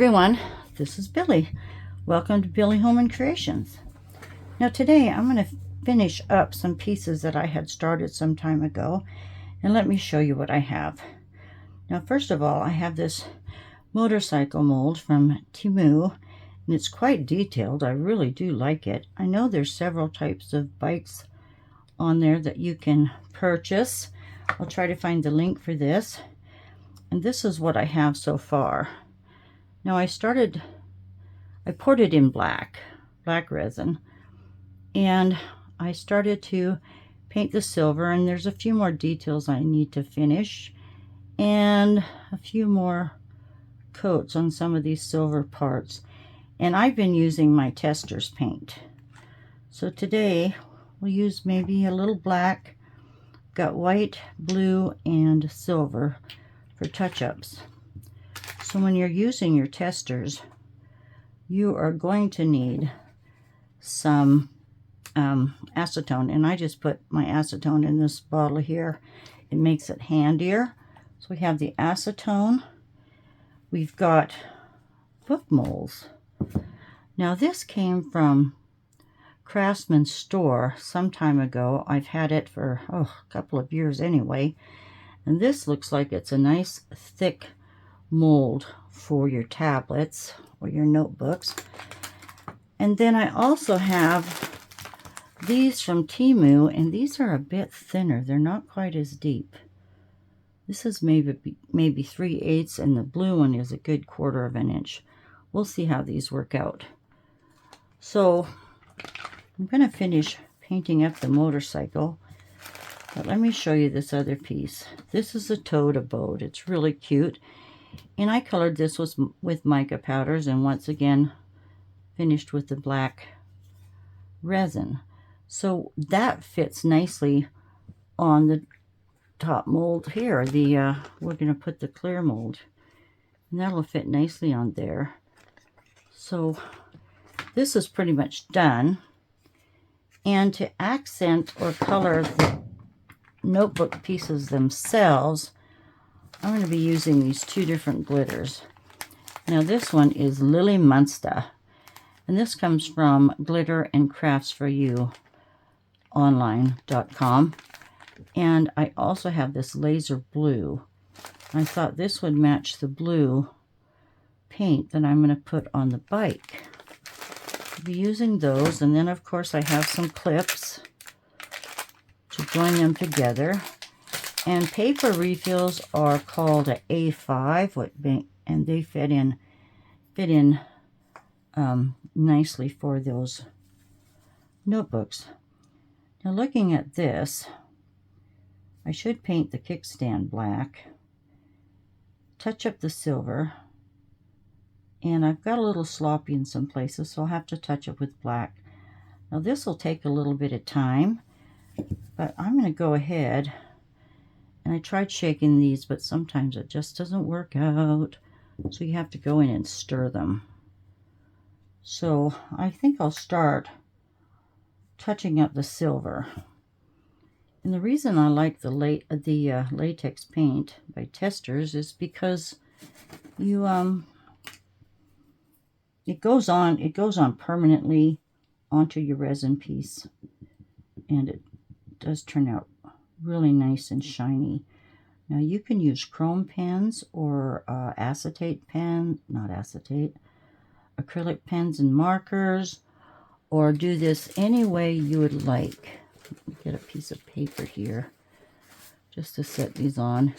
everyone, this is Billie. Welcome to Billie Holman Creations. Now today I'm going to finish up some pieces that I had started some time ago, and let me show you what I have. Now first of all, I have this motorcycle mold from Temu, and it's quite detailed. I really do like it. I know there's several types of bikes on there that you can purchase. I'll try to find the link for this. And this is what I have so far. Now I poured it in black resin, and I started to paint the silver, and there's a few more details I need to finish and a few more coats on some of these silver parts. And I've been using my tester's paint. So today we'll use maybe a little black, got white, blue, and silver for touch-ups. So when you're using your testers, you are going to need some acetone, and I just put my acetone in this bottle here. It makes it handier. So we have the acetone. We've got book molds. Now this came from Craftsman's store some time ago. I've had it for a couple of years anyway, and this looks like it's a nice thick mold for your tablets or your notebooks. And then I also have these from Temu, and these are a bit thinner. They're not quite as deep. This is maybe 3/8, and the blue one is a good 1/4 of an inch. We'll see how these work out. So I'm going to finish painting up the motorcycle, but let me show you this other piece. This is a Toad Abode. It's really cute. And I colored this with mica powders, and once again finished with the black resin. So that fits nicely on the top mold here. We're going to put the clear mold, and that'll fit nicely on there. So this is pretty much done. And to accent or color the notebook pieces themselves, I'm going to be using these two different glitters. Now this one is Lily Munster, and this comes from Glitter and Crafts for You online.com. And I also have this laser blue. I thought this would match the blue paint that I'm going to put on the bike. I'll be using those, and then of course I have some clips to join them together. And paper refills are called a A5, and they fit in nicely for those notebooks. Now looking at this, I should paint the kickstand black, touch up the silver, and I've got a little sloppy in some places, so I'll have to touch it with black. Now this will take a little bit of time, but I'm going to go ahead. And I tried shaking these, but sometimes it just doesn't work out. So you have to go in and stir them. So I think I'll start touching up the silver. And the reason I like the latex paint by Testers is because you it goes on permanently onto your resin piece, and it does turn out really nice and shiny. Now you can use chrome pens or acrylic pens and markers, or do this any way you would like. Get a piece of paper here just to set these on,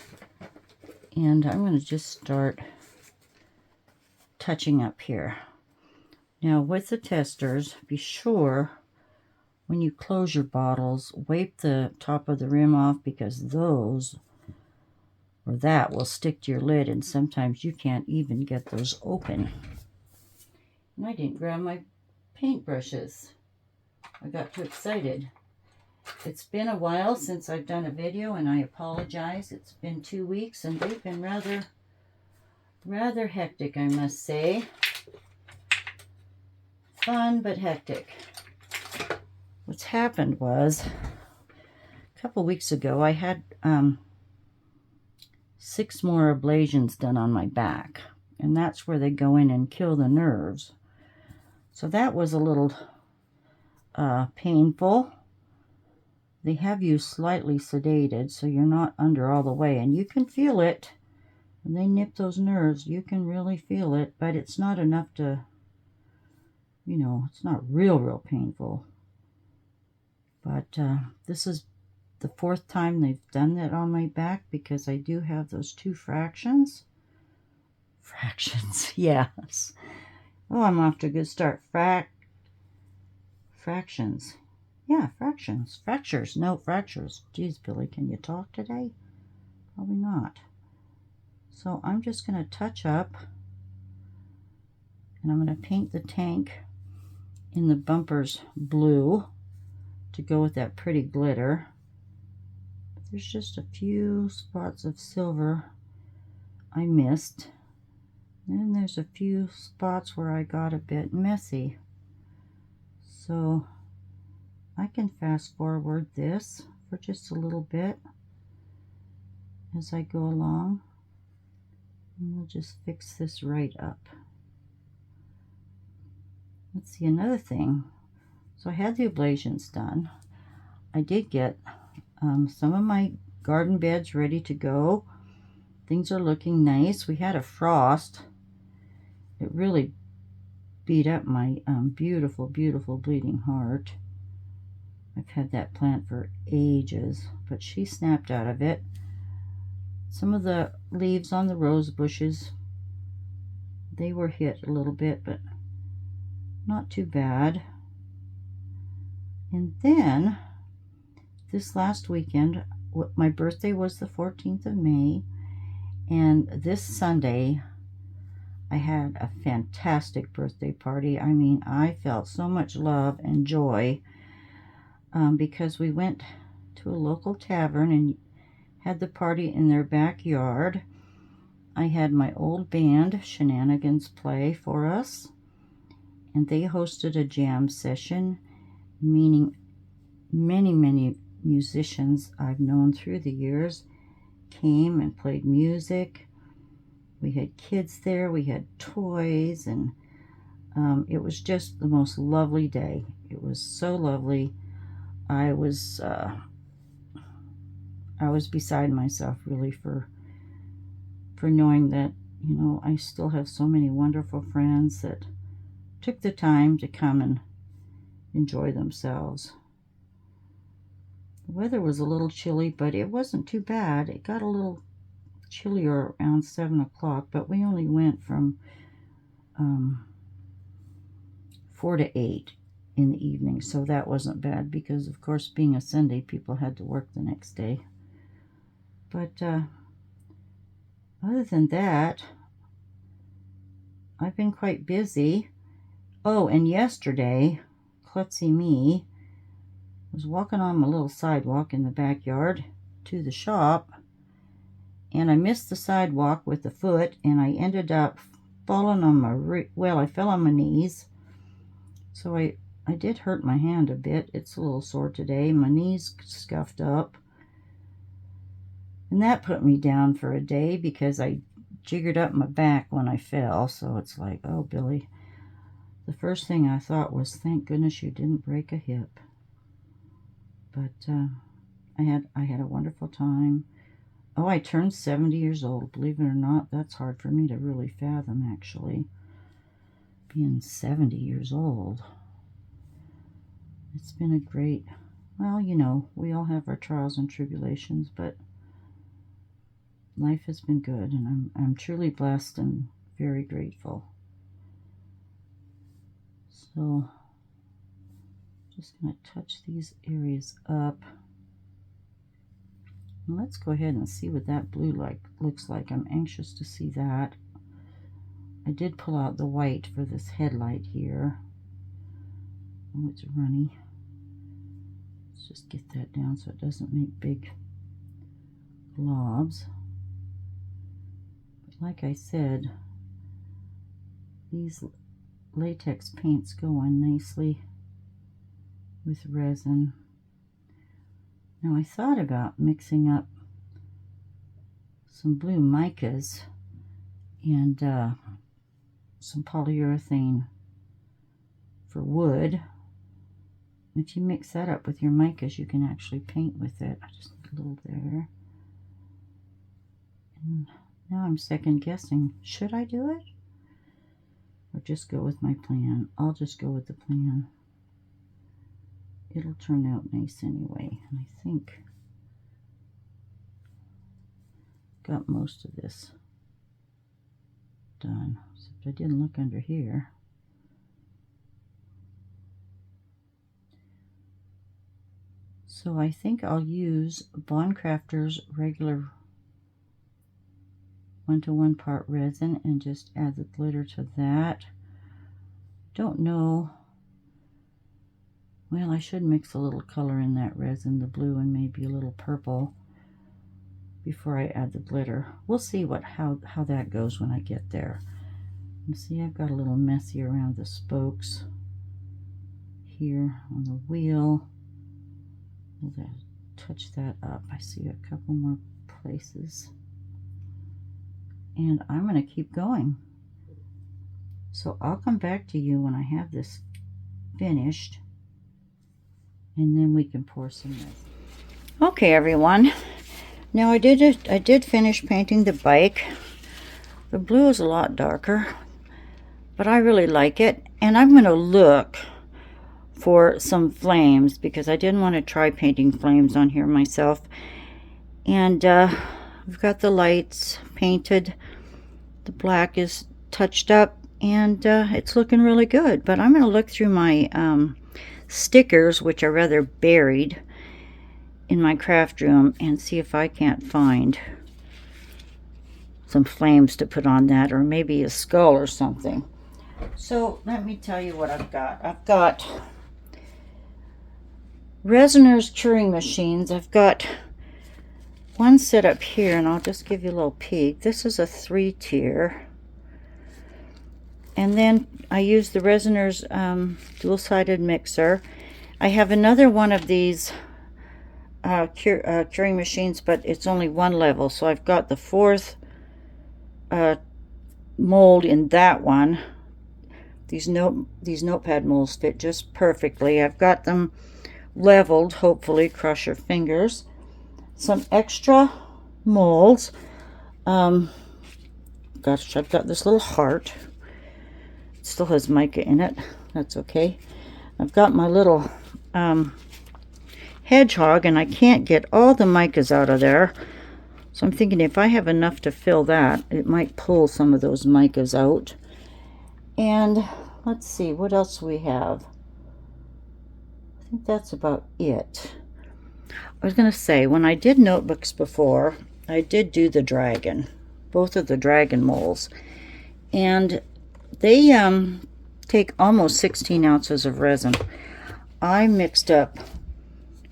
and I'm going to just start touching up here. Now with the testers, be sure when you close your bottles, wipe the top of the rim off, because that will stick to your lid, and sometimes you can't even get those open. And I didn't grab my paintbrushes. I got too excited. It's been a while since I've done a video, and I apologize. It's been 2 weeks, and they've been rather hectic, I must say. Fun, but hectic. What's happened was, a couple weeks ago, I had 6 more ablations done on my back, and that's where they go in and kill the nerves. So that was a little painful. They have you slightly sedated so you're not under all the way, and you can feel it. When they nip those nerves, you can really feel it, but it's not enough to, you know, it's not real painful. But this is the 4th time they've done that on my back, because I do have those 2 fractions. Fractions, yes. Oh, I'm off to a good start. Fractions. Yeah, fractions. Fractures. No, fractures. Geez, Billy, can you talk today? Probably not. So I'm just going to touch up, and I'm going to paint the tank in the bumpers blue to go with that pretty glitter. But there's just a few spots of silver I missed. And there's a few spots where I got a bit messy. So I can fast forward this for just a little bit as I go along. And we'll just fix this right up. Let's see, another thing. So I had the ablations done. I did get some of my garden beds ready to go. Things are looking nice. We had a frost. It really beat up my beautiful bleeding heart. I've had that plant for ages, but she snapped out of it. Some of the leaves on the rose bushes, they were hit a little bit, but not too bad. And then this last weekend, my birthday was the 14th of May, and this Sunday I had a fantastic birthday party. I mean, I felt so much love and joy because we went to a local tavern and had the party in their backyard. I had my old band, Shenanigans, play for us, and they hosted a jam session, meaning many musicians I've known through the years came and played music. We had kids there, we had toys, and it was just the most lovely day. It was so lovely. I was beside myself, really, for knowing that, you know, I still have so many wonderful friends that took the time to come and enjoy themselves. The weather was a little chilly, but it wasn't too bad. It got a little chillier around 7 o'clock, but we only went from 4 to 8 in the evening, so that wasn't bad because, of course, being a Sunday, people had to work the next day. But other than that, I've been quite busy. Oh, and yesterday, klutzy me, was walking on my little sidewalk in the backyard to the shop, and I missed the sidewalk with the foot, and I ended up falling on my, I fell on my knees. So I did hurt my hand a bit. It's a little sore today. My knees scuffed up. And that put me down for a day because I jiggered up my back when I fell. So it's like, oh, Billy. The first thing I thought was, thank goodness you didn't break a hip. But I had a wonderful time. Oh, I turned 70 years old. Believe it or not, that's hard for me to really fathom, actually. Being 70 years old. It's been a great, well, you know, we all have our trials and tribulations, but life has been good, and I'm truly blessed and very grateful. So, just going to touch these areas up. And let's go ahead and see what that blue looks like. I'm anxious to see that. I did pull out the white for this headlight here. Oh, it's runny. Let's just get that down so it doesn't make big globs. But like I said, these latex paints go on nicely with resin. Now I thought about mixing up some blue micas and some polyurethane for wood. If you mix that up with your micas, you can actually paint with it. I just need a little there. And now I'm second guessing. Should I do it? Or just go with my plan? I'll just go with the plan. It'll turn out nice anyway. And I think got most of this done. Except I didn't look under here. So I think I'll use Bondcrafter's regular 1-to-1 part resin and just add the glitter to that. Don't know. Well, I should mix a little color in that resin, the blue and maybe a little purple, before I add the glitter. We'll see how that goes when I get there. You see, I've got a little messy around the spokes here on the wheel. We'll touch that up. I see a couple more places. And I'm going to keep going. So I'll come back to you when I have this finished. And then we can pour some resin. Okay, everyone. Now I did finish painting the bike. The blue is a lot darker, but I really like it. And I'm going to look for some flames because I didn't want to try painting flames on here myself. And I've got the lights painted. The black is touched up, and it's looking really good. But I'm going to look through my stickers, which are rather buried in my craft room, and see if I can't find some flames to put on that, or maybe a skull or something. So let me tell you what I've got. I've got Resiners curing machines. I've got one set up here, and I'll just give you a little peek. This is a 3-tier. And then I use the Resiners dual-sided mixer. I have another one of these curing machines, but it's only one level. So I've got the 4th mold in that one. These notepad molds fit just perfectly. I've got them leveled, hopefully, cross your fingers. Some extra molds. Gosh, I've got this little heart. It still has mica in it. That's okay. I've got my little hedgehog, and I can't get all the micas out of there. So I'm thinking if I have enough to fill that, it might pull some of those micas out. And let's see, what else we have? I think that's about it. I was going to say, when I did notebooks before, I did do the dragon, both of the dragon molds. And they take almost 16 ounces of resin. I mixed up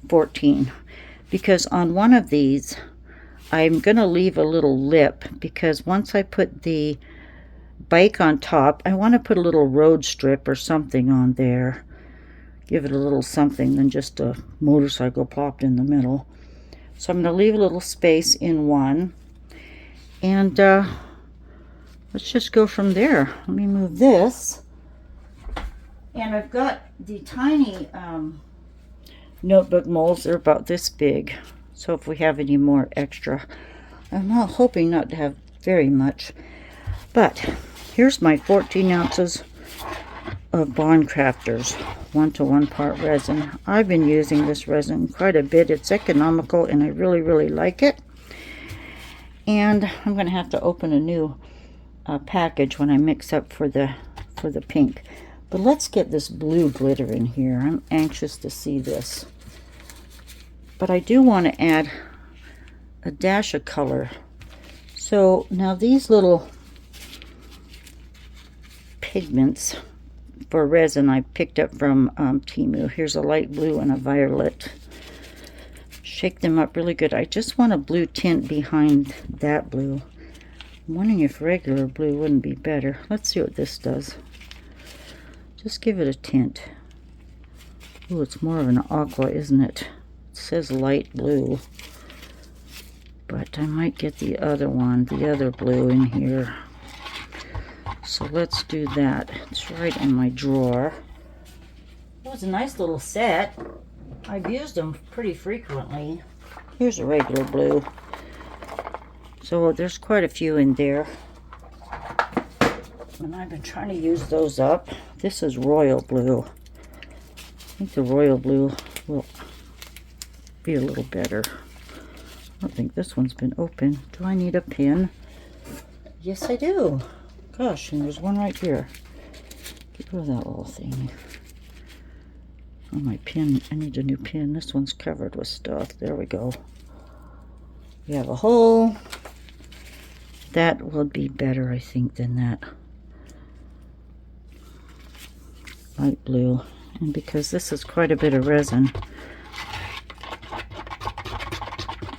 14 because on one of these, I'm going to leave a little lip because once I put the bike on top, I want to put a little road strip or something on there. Give it a little something than just a motorcycle plopped in the middle. So I'm going to leave a little space in one. And let's just go from there. Let me move this. And I've got the tiny notebook molds. They're about this big. So if we have any more extra, I'm not hoping not to have very much. But here's my 14 ounces of Bondcrafter's 1-to-1 part resin. I've been using this resin quite a bit. It's economical and I really, really like it. And I'm going to have to open a new package when I mix up for the pink. But let's get this blue glitter in here. I'm anxious to see this. But I do want to add a dash of color. So now these little pigments for resin I picked up from Temu. Here's a light blue and a violet. Shake them up really good. I just want a blue tint behind that blue. I'm wondering if regular blue wouldn't be better. Let's see what this does. Just give it a tint. Oh, it's more of an aqua, isn't it? It says light blue. But I might get the other one, the other blue in here. So let's do that. It's right in my drawer. It was a nice little set. I've used them pretty frequently. Here's a regular blue. So there's quite a few in there. And I've been trying to use those up. This is royal blue. I think the royal blue will be a little better. I don't think this one's been open. Do I need a pin? Yes, I do. Gosh, and there's one right here. Get rid of that little thing. Oh, my pin. I need a new pin. This one's covered with stuff. There we go. We have a hole. That would be better, I think, than that light blue. And because this is quite a bit of resin,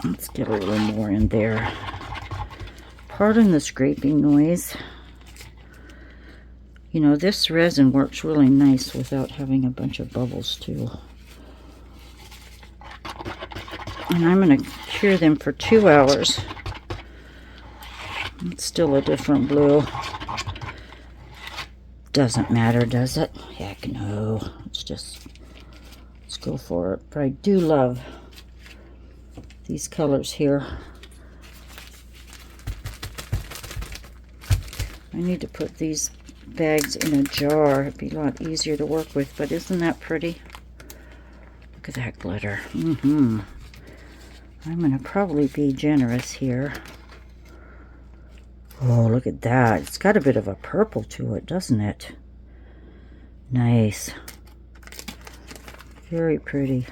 let's get a little more in there. Pardon the scraping noise. You know, this resin works really nice without having a bunch of bubbles too. And I'm going to cure them for 2 hours. It's still a different blue. Doesn't matter, does it? Heck no. Let's go for it. But I do love these colors here. I need to put these bags in a jar. It'd be a lot easier to work with, but isn't that pretty? Look at that glitter. I'm going to probably be generous here. Oh, look at that. It's got a bit of a purple to it, doesn't it? Nice. Very pretty.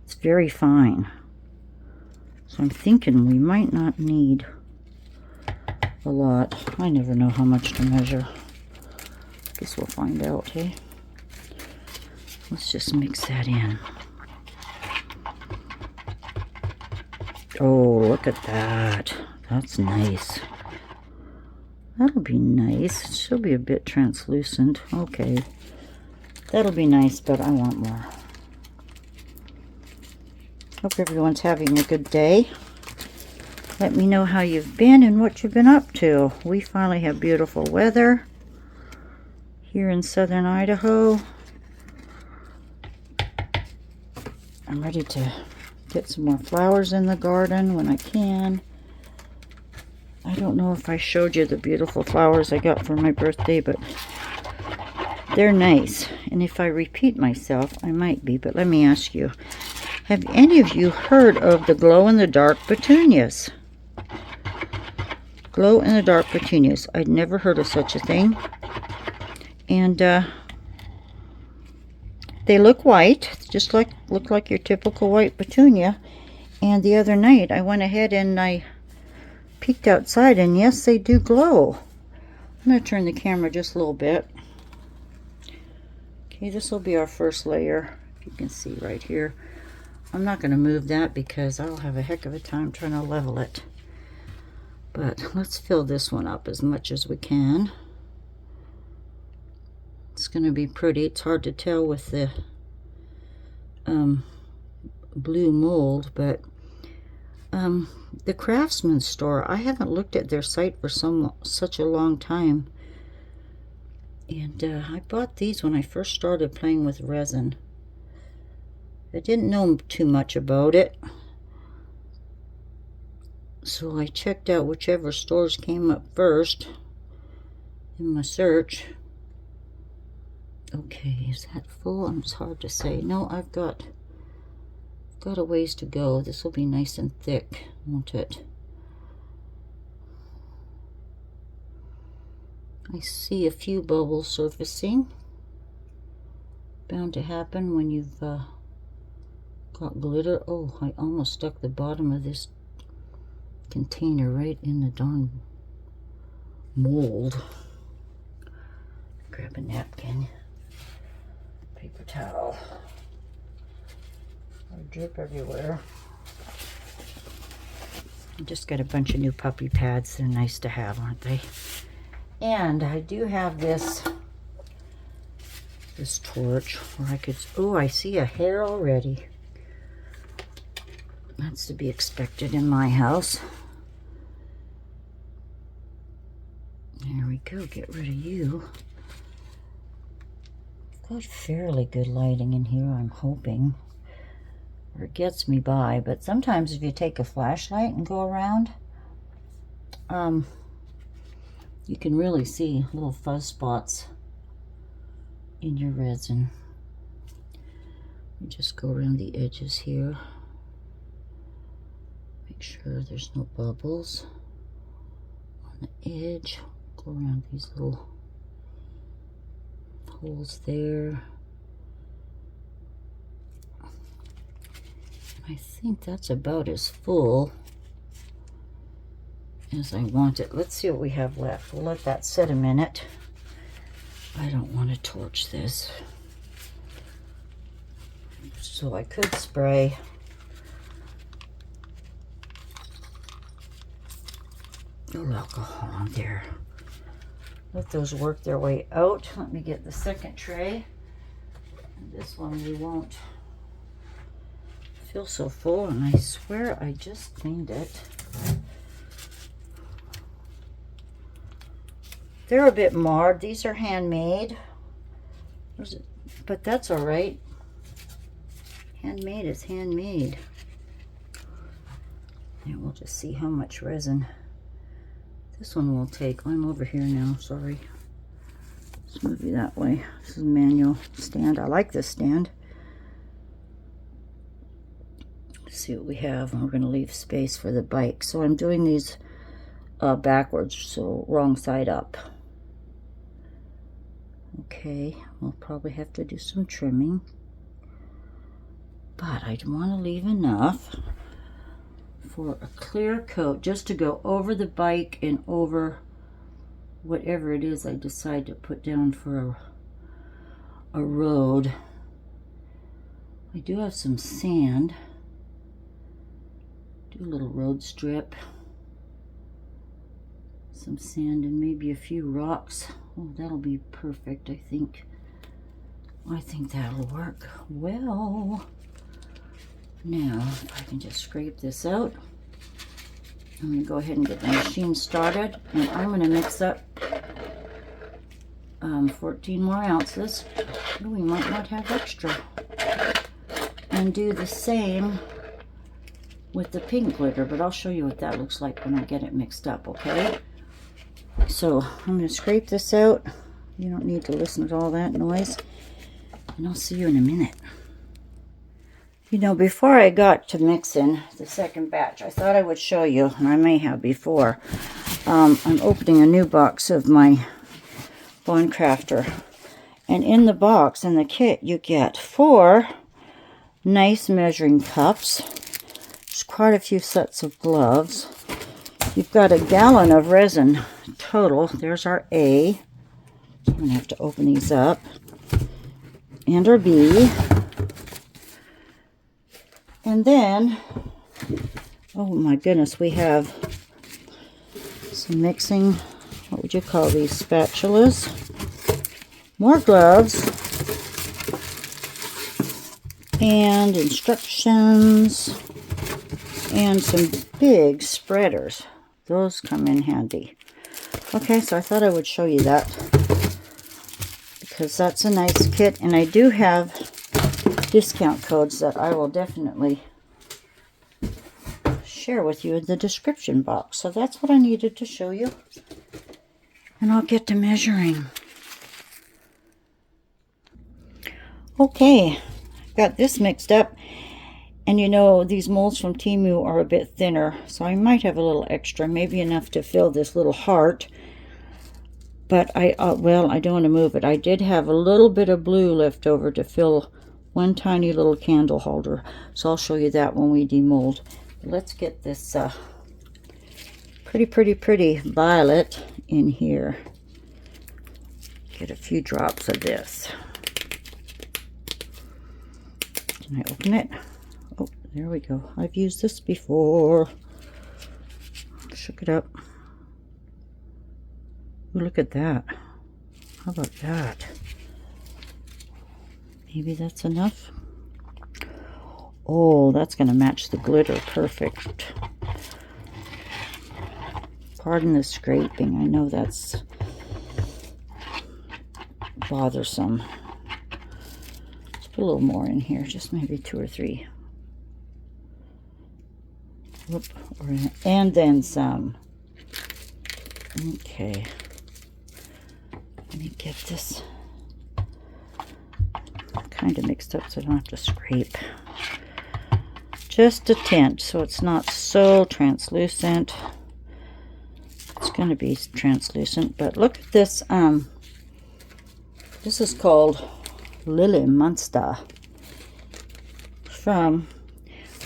It's very fine. So I'm thinking we might not need a lot. I never know how much to measure. Guess we'll find out, hey? Let's just mix that in. Oh, look at that. That's nice. That'll be nice. She'll be a bit translucent. Okay. That'll be nice, but I want more. Hope everyone's having a good day. Let me know how you've been and what you've been up to. We finally have beautiful weather here in southern Idaho. I'm ready to get some more flowers in the garden when I can. I don't know if I showed you the beautiful flowers I got for my birthday, but they're nice. And if I repeat myself, I might be. But let me ask you, have any of you heard of the glow-in-the-dark petunias? Glow-in-the-dark petunias. I'd never heard of such a thing. And they look white, just look like your typical white petunia. And the other night, I went ahead and I peeked outside, and yes, they do glow. I'm going to turn the camera just a little bit. Okay, this will be our first layer. If you can see right here. I'm not going to move that because I'll have a heck of a time trying to level it. But let's fill this one up as much as we can. It's going to be pretty. It's hard to tell with the blue mold, but the Craftsman store, I haven't looked at their site for such a long time. And I bought these when I first started playing with resin. I didn't know too much about it, so I checked out whichever stores came up first in my search. Okay, is that full? It's hard to say. No, I've got a ways to go. This will be nice and thick, won't it? I see a few bubbles surfacing. Bound to happen when you've got glitter. Oh, I almost stuck the bottom of this container right in the darn mold. Grab a napkin. Paper towel. I drip everywhere. I just got a bunch of new puppy pads. They're nice to have, aren't they? And I do have this torch where I could, oh, I see a hair already. That's to be expected in my house. There we go, get rid of you. I've got fairly good lighting in here, I'm hoping. Or it gets me by, but sometimes if you take a flashlight and go around, you can really see little fuzz spots in your resin. You just go around the edges here. Make sure there's no bubbles on the edge. Go around these little holes there. I think that's about as full as I want it. Let's see what we have left. We'll let that sit a minute. I don't want to torch this. So I could spray a little alcohol on there. Let those work their way out. Let me get the second tray. And this one we won't feel so full, and I swear I just cleaned it. They're a bit marred. These are handmade. But that's all right. Handmade is handmade. And we'll just see how much resin this one will take. I'm over here now, sorry. Let's move you that way. This is a manual stand. I like this stand. Let's see what we have. And we're going to leave space for the bike. So I'm doing these backwards, so wrong side up. Okay, we'll probably have to do some trimming. But I want to leave enough for a clear coat just to go over the bike and over whatever it is I decide to put down for a road. I do have some sand. Do a little road strip. Some sand and maybe a few rocks. Oh, that'll be perfect, I think. I think that'll work well. Now, if I can just scrape this out, I'm going to go ahead and get the machine started, and I'm going to mix up 14 more ounces. Oh, we might not have extra. And do the same with the pink glitter, but I'll show you what that looks like when I get it mixed up, okay? So I'm going to scrape this out. You don't need to listen to all that noise, and I'll see you in a minute. You know, before I got to mixing the second batch, I thought I would show you, and I may have before, I'm opening a new box of my Bond Crafter. And in the box, in the kit, you get 4 nice measuring cups. There's quite a few sets of gloves. You've got a gallon of resin total. There's our A. I'm going to have to open these up. And our B. And then, oh my goodness, we have some mixing, what would you call these, spatulas, more gloves, and instructions, and some big spreaders. Those come in handy. Okay, so I thought I would show you that, because that's a nice kit, and I do have discount codes that I will definitely share with you in the description box. So that's what I needed to show you. And I'll get to measuring. Okay, got this mixed up. And you know, these molds from Temu are a bit thinner, so I might have a little extra, maybe enough to fill this little heart. But well, I don't want to move it. I did have a little bit of blue left over to fill one tiny little candle holder, so I'll show you that when we demold. Let's get this pretty violet in here. Get a few drops of this. Can I open it? Oh, there we go. I've used this before. Shook it up. Ooh, look at that. How about that? Maybe that's enough. Oh, that's going to match the glitter perfect. Pardon the scraping. I know that's bothersome. Let's put a little more in here, just maybe 2 or 3. Whoop, and then some. Okay. Let me get this kind of mixed up so I don't have to scrape. Just a tint so it's not so translucent. It's going to be translucent, but look at this. This is called Lily Monster from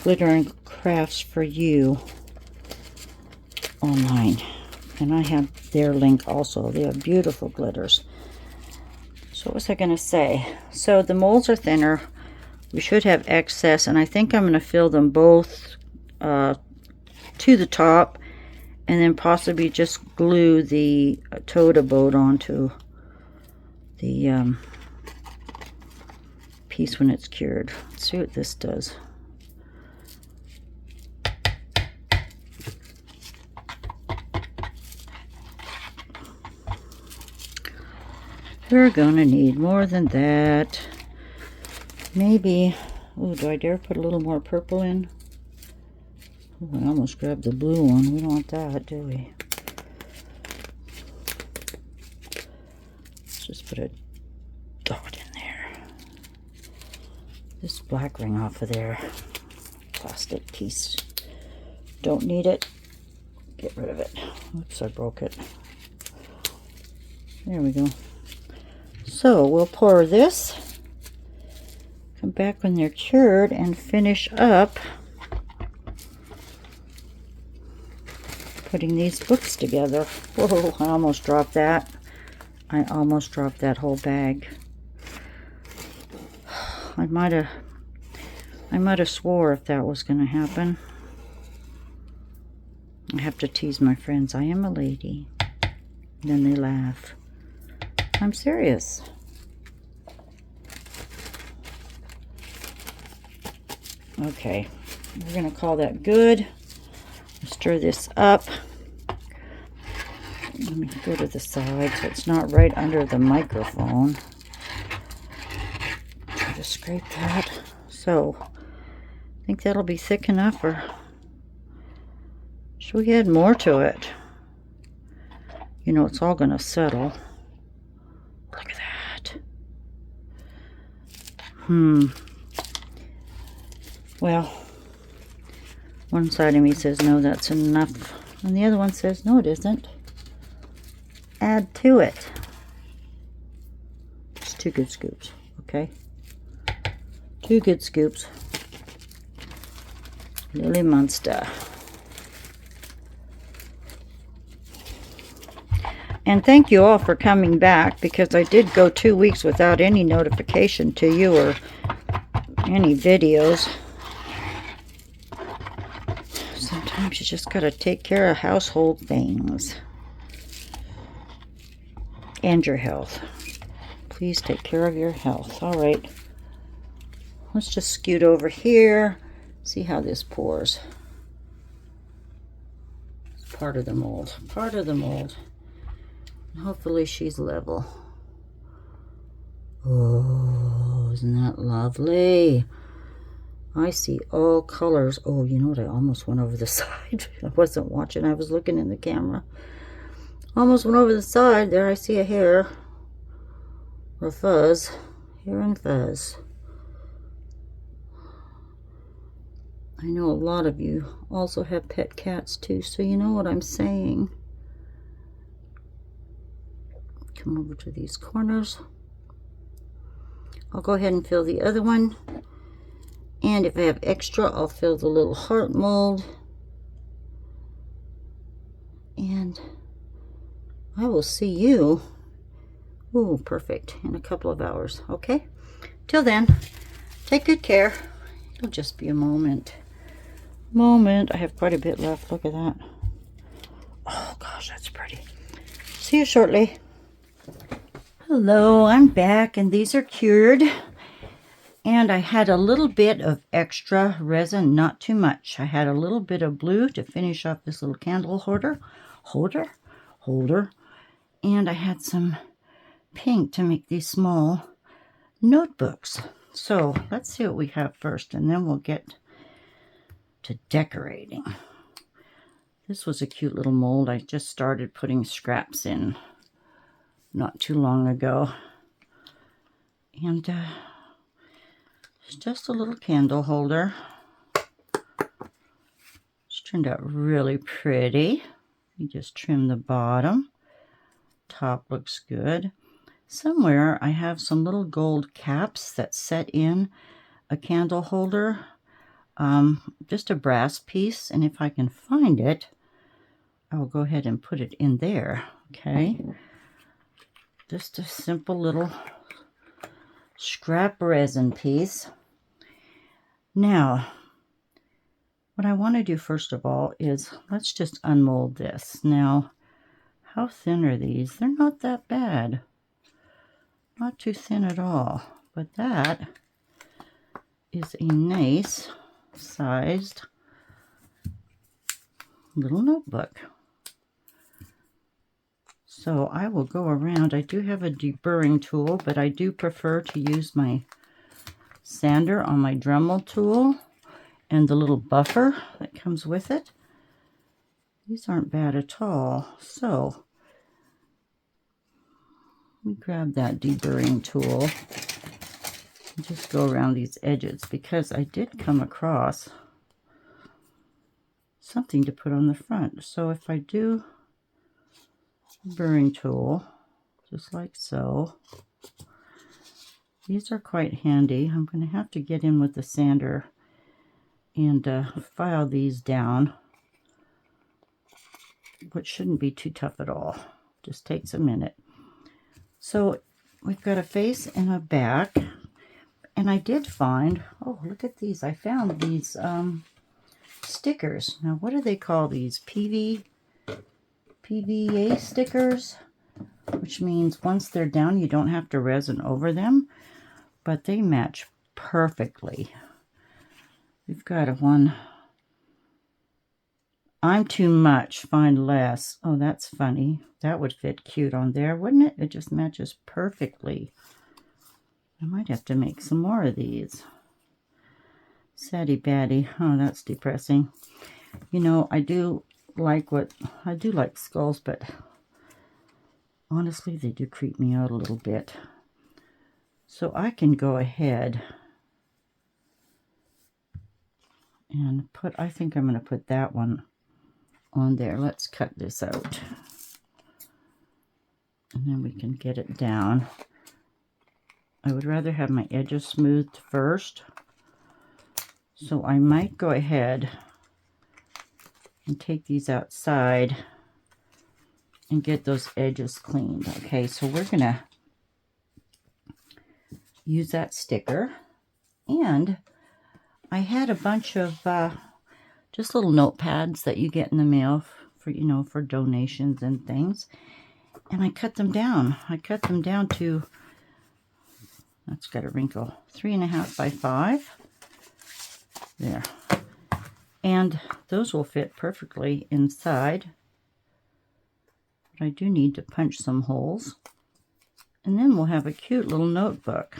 Glitter and Crafts for You online. And I have their link also. They have beautiful glitters. So what was I going to say? So the molds are thinner. We should have excess, and I think I'm going to fill them both to the top, and then possibly just glue the Toad Abode onto the piece when it's cured. Let's see what this does. We're gonna need more than that. Maybe, oh, do I dare put a little more purple in? Oh, I almost grabbed the blue one. We don't want that, do we? Let's just put a dot in there. This black ring off of there. Plastic piece. Don't need it. Get rid of it. Oops, I broke it. There we go. So we'll pour this, come back when they're cured, and finish up putting these books together. Whoa, I almost dropped that. I almost dropped that whole bag. I might have swore if that was going to happen. I have to tease my friends. I am a lady. Then they laugh. I'm serious. Okay, we're going to call that good. Stir this up. Let me go to the side so it's not right under the microphone. Try to scrape that. So, I think that'll be thick enough, or should we add more to it? You know, it's all going to settle. Look at that. Well, one side of me says, no, that's enough. And the other one says, no, it isn't. Add to it. It's 2 good scoops, okay? 2 good scoops. Lily Monster. And thank you all for coming back, because I did go 2 weeks without any notification to you or any videos. Sometimes you just gotta take care of household things. And your health. Please take care of your health. All right. Let's just scoot over here. See how this pours. It's part of the mold. Part of the mold. Hopefully she's level. Oh, isn't that lovely? I see all colors. Oh, you know what? I almost went over the side. I wasn't watching. I was looking in the camera. Almost went over the side. There I see a hair. Or fuzz. Hair and fuzz. I know a lot of you also have pet cats too, so you know what I'm saying. Come over to these corners. I'll go ahead and fill the other one. And if I have extra, I'll fill the little heart mold. And I will see you, ooh, perfect, in a couple of hours, okay? Till then, take good care. It'll just be a moment. I have quite a bit left. Look at that. Oh, gosh, that's pretty. See you shortly. Hello, I'm back, and these are cured. And I had a little bit of extra resin, not too much. I had a little bit of blue to finish off this little candle holder. And I had some pink to make these small notebooks. So let's see what we have first, and then we'll get to decorating. This was a cute little mold. I just started putting scraps in not too long ago. And it's just a little candle holder. It's turned out really pretty. You just trim the bottom. Top looks good. Somewhere I have some little gold caps that set in a candle holder. Just a brass piece, and if I can find it, I will go ahead and put it in there. Okay. Just a simple little scrap resin piece. Now, what I want to do first of all is let's just unmold this. Now, how thin are these? They're not that bad. Not too thin at all. But that is a nice sized little notebook. So I will go around. I do have a deburring tool, but I do prefer to use my sander on my Dremel tool and the little buffer that comes with it. These aren't bad at all. So we grab that deburring tool and just go around these edges, because I did come across something to put on the front. So if I do burring tool, just like so, these are quite handy. I'm going to have to get in with the sander and file these down, which shouldn't be too tough at all. Just takes a minute. So we've got a face and a back, and I did find, oh, look at these. I found these stickers. Now, what do they call these? PVA stickers, which means once they're down, you don't have to resin over them, but they match perfectly. We've got a one. I'm too much, find less. Oh, that's funny. That would fit cute on there, wouldn't it? It just matches perfectly. I might have to make some more of these. Saddy batty. Oh, that's depressing. You know, I do like skulls, but honestly, they do creep me out a little bit. So I can go ahead and put, I think I'm going to put that one on there. Let's cut this out, and then we can get it down. I would rather have my edges smoothed first, so I might go ahead and take these outside and get those edges cleaned. Okay, so we're gonna use that sticker, and I had a bunch of just little notepads that you get in the mail for, you know, for donations and things, and I cut them down. I cut them down to, that's got a wrinkle, 3.5 by 5. There. And those will fit perfectly inside. But I do need to punch some holes. And then we'll have a cute little notebook.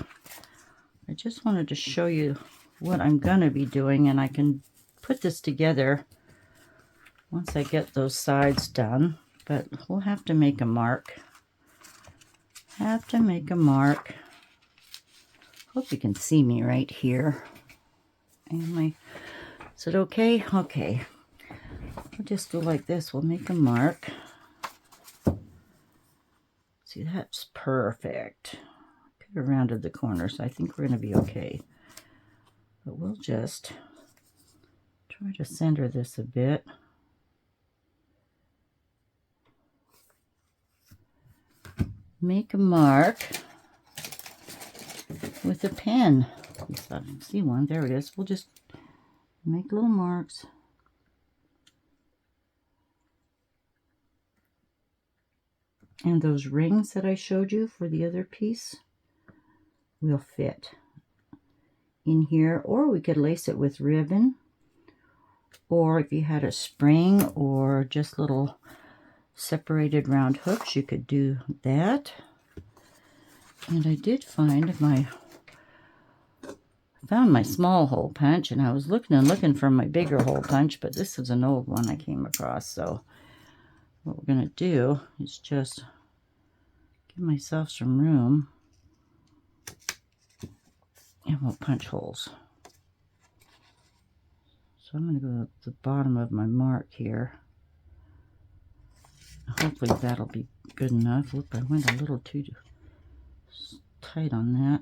I just wanted to show you what I'm going to be doing, and I can put this together once I get those sides done. But we'll have to make a mark. Have to make a mark. Hope you can see me right here. Is it okay? Okay. We'll just go like this. We'll make a mark. See, that's perfect. Could have rounded the corner, so I think we're going to be okay. But we'll just try to center this a bit. Make a mark with a pen. I don't see one. There it is. We'll just make little marks. And those rings that I showed you for the other piece will fit in here, or we could lace it with ribbon, or if you had a spring or just little separated round hooks, you could do that. And I did find my small hole punch, and I was looking for my bigger hole punch, but this is an old one I came across. So what we're going to do is just give myself some room, and we'll punch holes. So I'm going to go to the bottom of my mark here. Hopefully that'll be good enough. Look, I went a little too tight on that.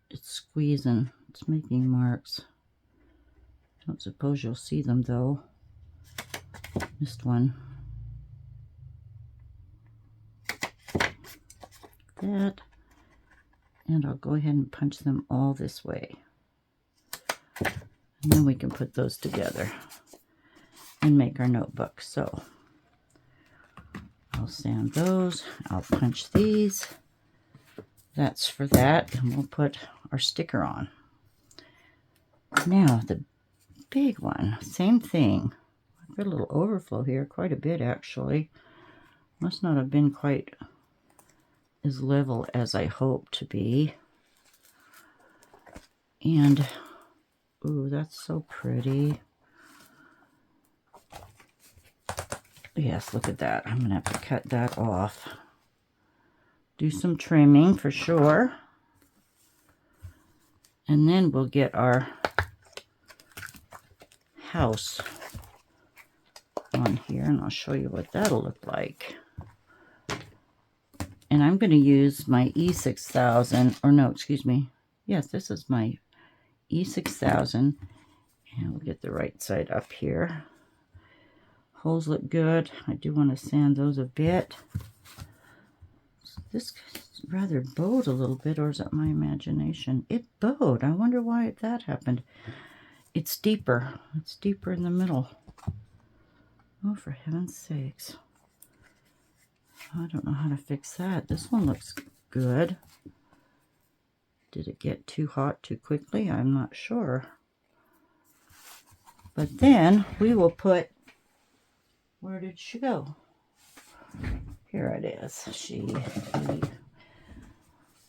It's squeezing. It's making marks. Don't suppose you'll see them though. Missed one. That. And I'll go ahead and punch them all this way. And then we can put those together and make our notebook. So I'll sand those. I'll punch these. That's for that. And we'll put our sticker on. Now the big one, same thing. I've got a little overflow here, quite a bit actually. Must not have been quite as level as I hoped to be. And ooh, that's so pretty. Yes, look at that. I'm gonna have to cut that off. Do some trimming for sure. And then we'll get our house on here, and I'll show you what that'll look like. And I'm going to use my E6000, or no, excuse me. Yes, this is my E6000. And we'll get the right side up here. Holes look good. I do want to sand those a bit. So this rather bowed a little bit, or is that my imagination? It bowed. I wonder why that happened. It's deeper. It's deeper in the middle. Oh, for heaven's sakes. I don't know how to fix that. This one looks good. Did it get too hot too quickly? I'm not sure. But then we will put, where did she go? Here it is.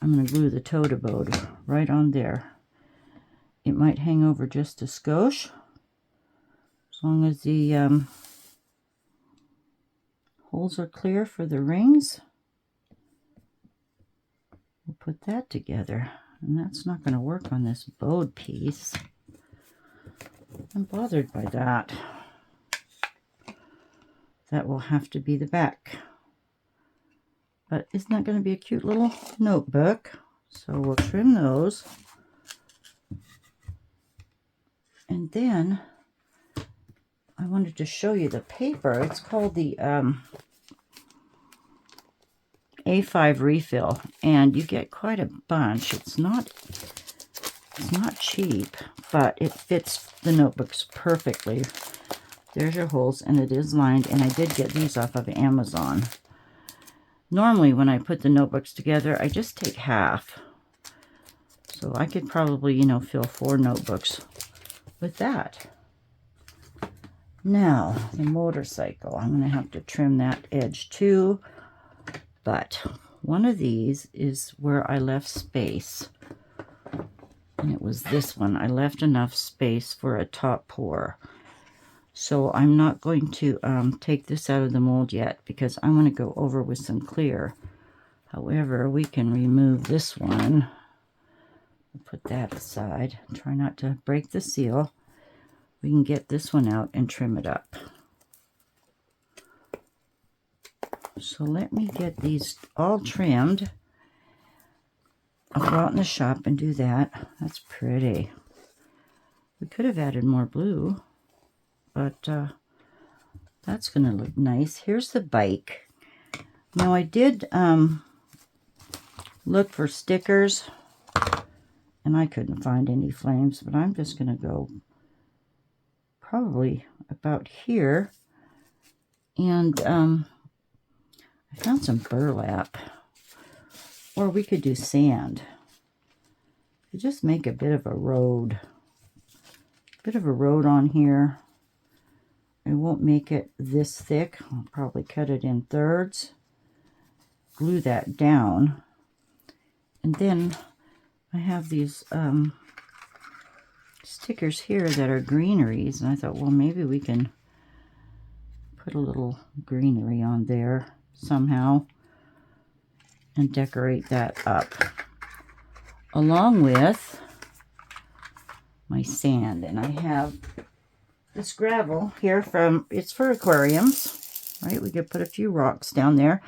I'm going to glue the Toad Abode right on there. It might hang over just a skosh, as long as the holes are clear for the rings. We'll put that together, and that's not going to work on this bowed piece. I'm bothered by that. That will have to be the back. But isn't that going to be a cute little notebook? So we'll trim those. And then I wanted to show you the paper. It's called the A5 refill, and you get quite a bunch. It's not cheap, but it fits the notebooks perfectly. There's your holes, and it is lined, and I did get these off of Amazon. Normally when I put the notebooks together, I just take half. So I could probably, you know, fill 4 notebooks with that. Now, the motorcycle. I'm going to have to trim that edge too. But one of these is where I left space. And it was this one. I left enough space for a top pour. So I'm not going to take this out of the mold yet, because I'm going to go over with some clear. However, we can remove this one. Put that aside. Try not to break the seal. We can get this one out and trim it up. So let me get these all trimmed. I'll go out in the shop and do that. That's pretty. We could have added more blue, but that's going to look nice. Here's the bike. Now I did look for stickers, and I couldn't find any flames, but I'm just going to go probably about here. And I found some burlap, or we could do sand. You just make a bit of a road. On here. I won't make it this thick. I'll probably cut it in thirds. glue that down. And then I have these stickers here that are greeneries, and I thought, well, maybe we can put a little greenery on there somehow and decorate that up, along with my sand. And I have this gravel here it's for aquariums, right? We could put a few rocks down there.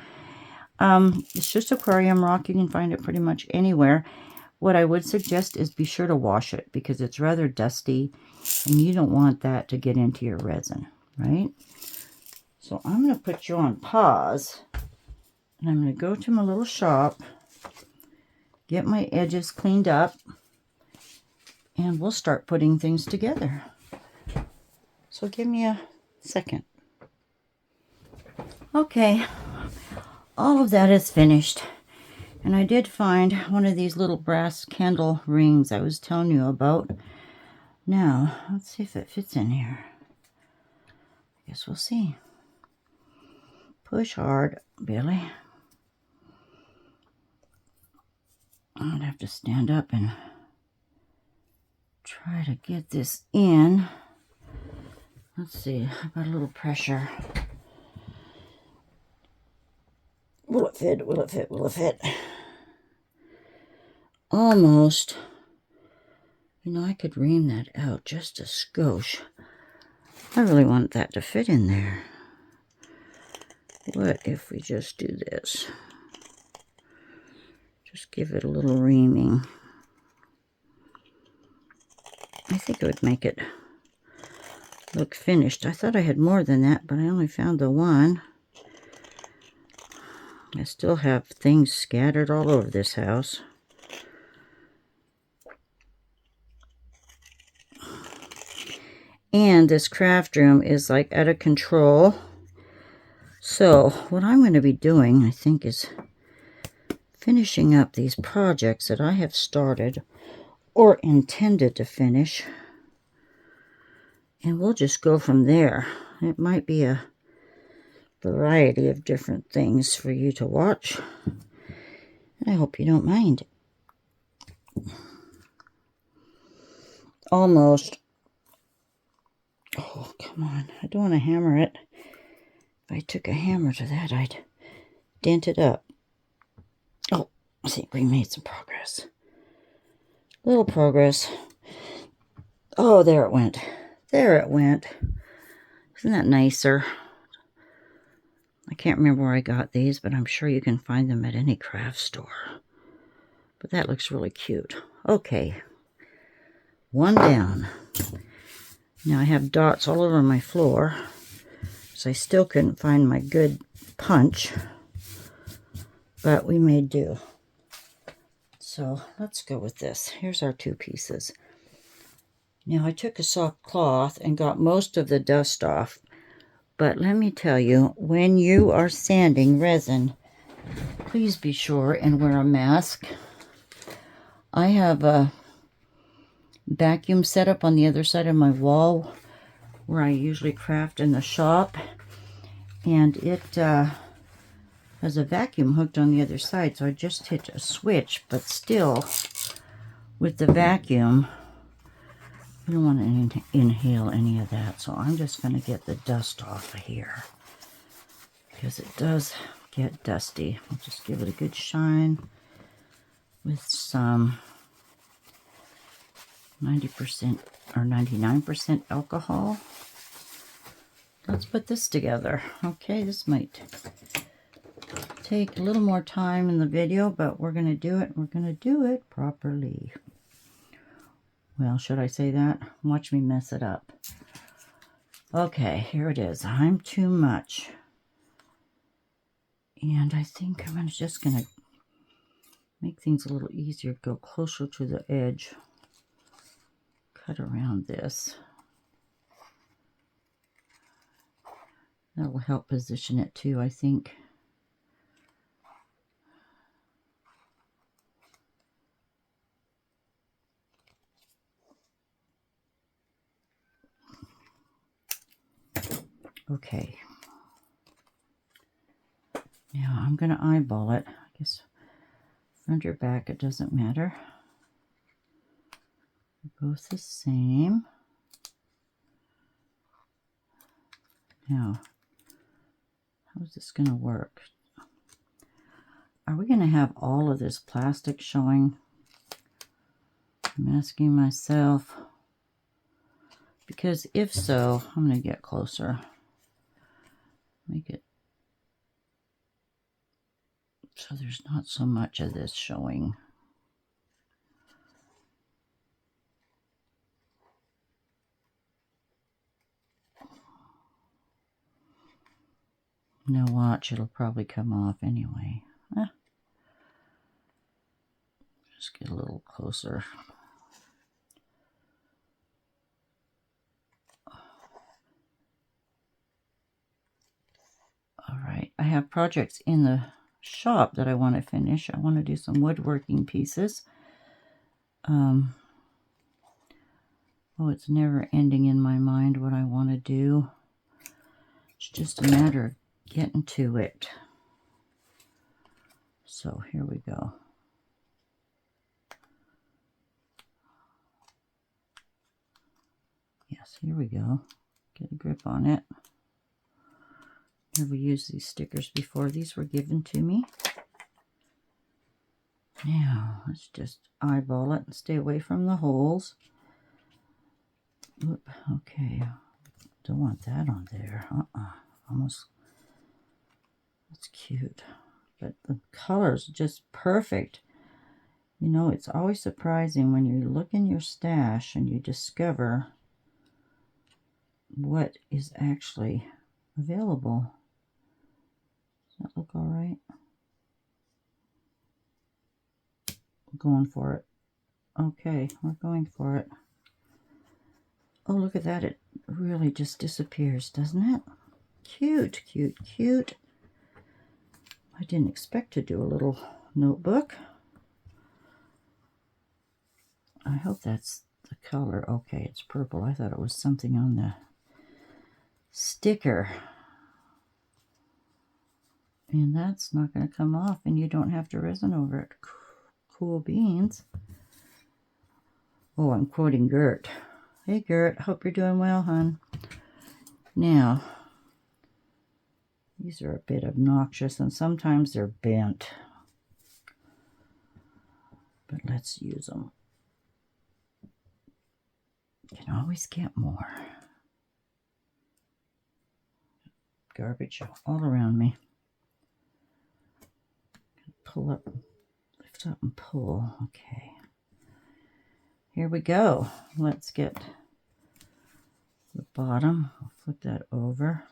It's just aquarium rock. You can find it pretty much anywhere. What I would suggest is be sure to wash it, because it's rather dusty and you don't want that to get into your resin, right? So I'm going to put you on pause, and I'm going to go to my little shop, get my edges cleaned up, and we'll start putting things together. So give me a second. Okay, all of that is finished. And I did find one of these little brass candle rings I was telling you about. Now, let's see if it fits in here. I guess we'll see. Push hard, Billy. I'd have to stand up and try to get this in. Let's see, I've got a little pressure. Will it fit? Will it fit? Will it fit? Almost. You know, I could ream that out just a skosh. I really want that to fit in there. What if we just do this? Just give it a little reaming. I think it would make it look finished. I thought I had more than that, but I only found the one. I still have things scattered all over this house. And this craft room is like out of control. So what I'm going to be doing, I think, is finishing up these projects that I have started or intended to finish. And we'll just go from there. It might be a variety of different things for you to watch. And I hope you don't mind. Almost. Oh, come on. I don't want to hammer it. If I took a hammer to that, I'd dent it up. Oh, I think we made some progress. Little progress. Oh, there it went. There it went. Isn't that nicer? I can't remember where I got these, but I'm sure you can find them at any craft store. But that looks really cute. Okay. One down. Now I have dots all over my floor, so I still couldn't find my good punch, but we may do. So let's go with this. Here's our two pieces. Now I took a soft cloth and got most of the dust off, but let me tell you, when you are sanding resin, please be sure and wear a mask. I have a vacuum set up on the other side of my wall where I usually craft in the shop, and it has a vacuum hooked on the other side, so I just hit a switch, but still with the vacuum you don't want to inhale any of that, so I'm just going to get the dust off of here because it does get dusty. I'll just give it a good shine with some 90% or 99% alcohol. Let's put this together. Okay, this might take a little more time in the video, but we're going to do it. We're going to do it properly. Well, should I say that? Watch me mess it up. Okay, here it is. I'm too much. And I think I'm just going to make things a little easier. Go closer to the edge. Cut around this. That will help position it too, I think. Okay. Now I'm going to eyeball it. I guess front or back, it doesn't matter. They're both the same. Now, how is this going to work? Are we going to have all of this plastic showing? I'm asking myself. Because if so, I'm going to get closer. Make it so there's not so much of this showing. Now watch, it'll probably come off anyway. Just get a little closer. All right, I have projects in the shop that I want to finish. I want to do some woodworking pieces. Oh, it's never ending in my mind what I want to do. It's just a matter of getting to it. So here we go. Yes, here we go. Get a grip on it. Never used these stickers before. These were given to me. Now, let's just eyeball it and stay away from the holes. Oop, okay. Don't want that on there. Almost. That's cute. But the color's just perfect. You know, it's always surprising when you look in your stash and you discover what is actually available. Does that look all right? I'm going for it. Okay, we're going for it. Oh, look at that. It really just disappears, doesn't it? Cute, cute, cute. I didn't expect to do a little notebook. I hope that's the color. Okay, it's purple. I thought it was something on the sticker. And that's not going to come off, and you don't have to resin over it. Cool beans. Oh, I'm quoting Gert. Hey, Gert, hope you're doing well, hon. Now, these are a bit obnoxious, and sometimes they're bent. But let's use them. You can always get more. Garbage all around me. Pull up, lift up and pull. Okay. Here we go. Let's get the bottom. I'll flip that over.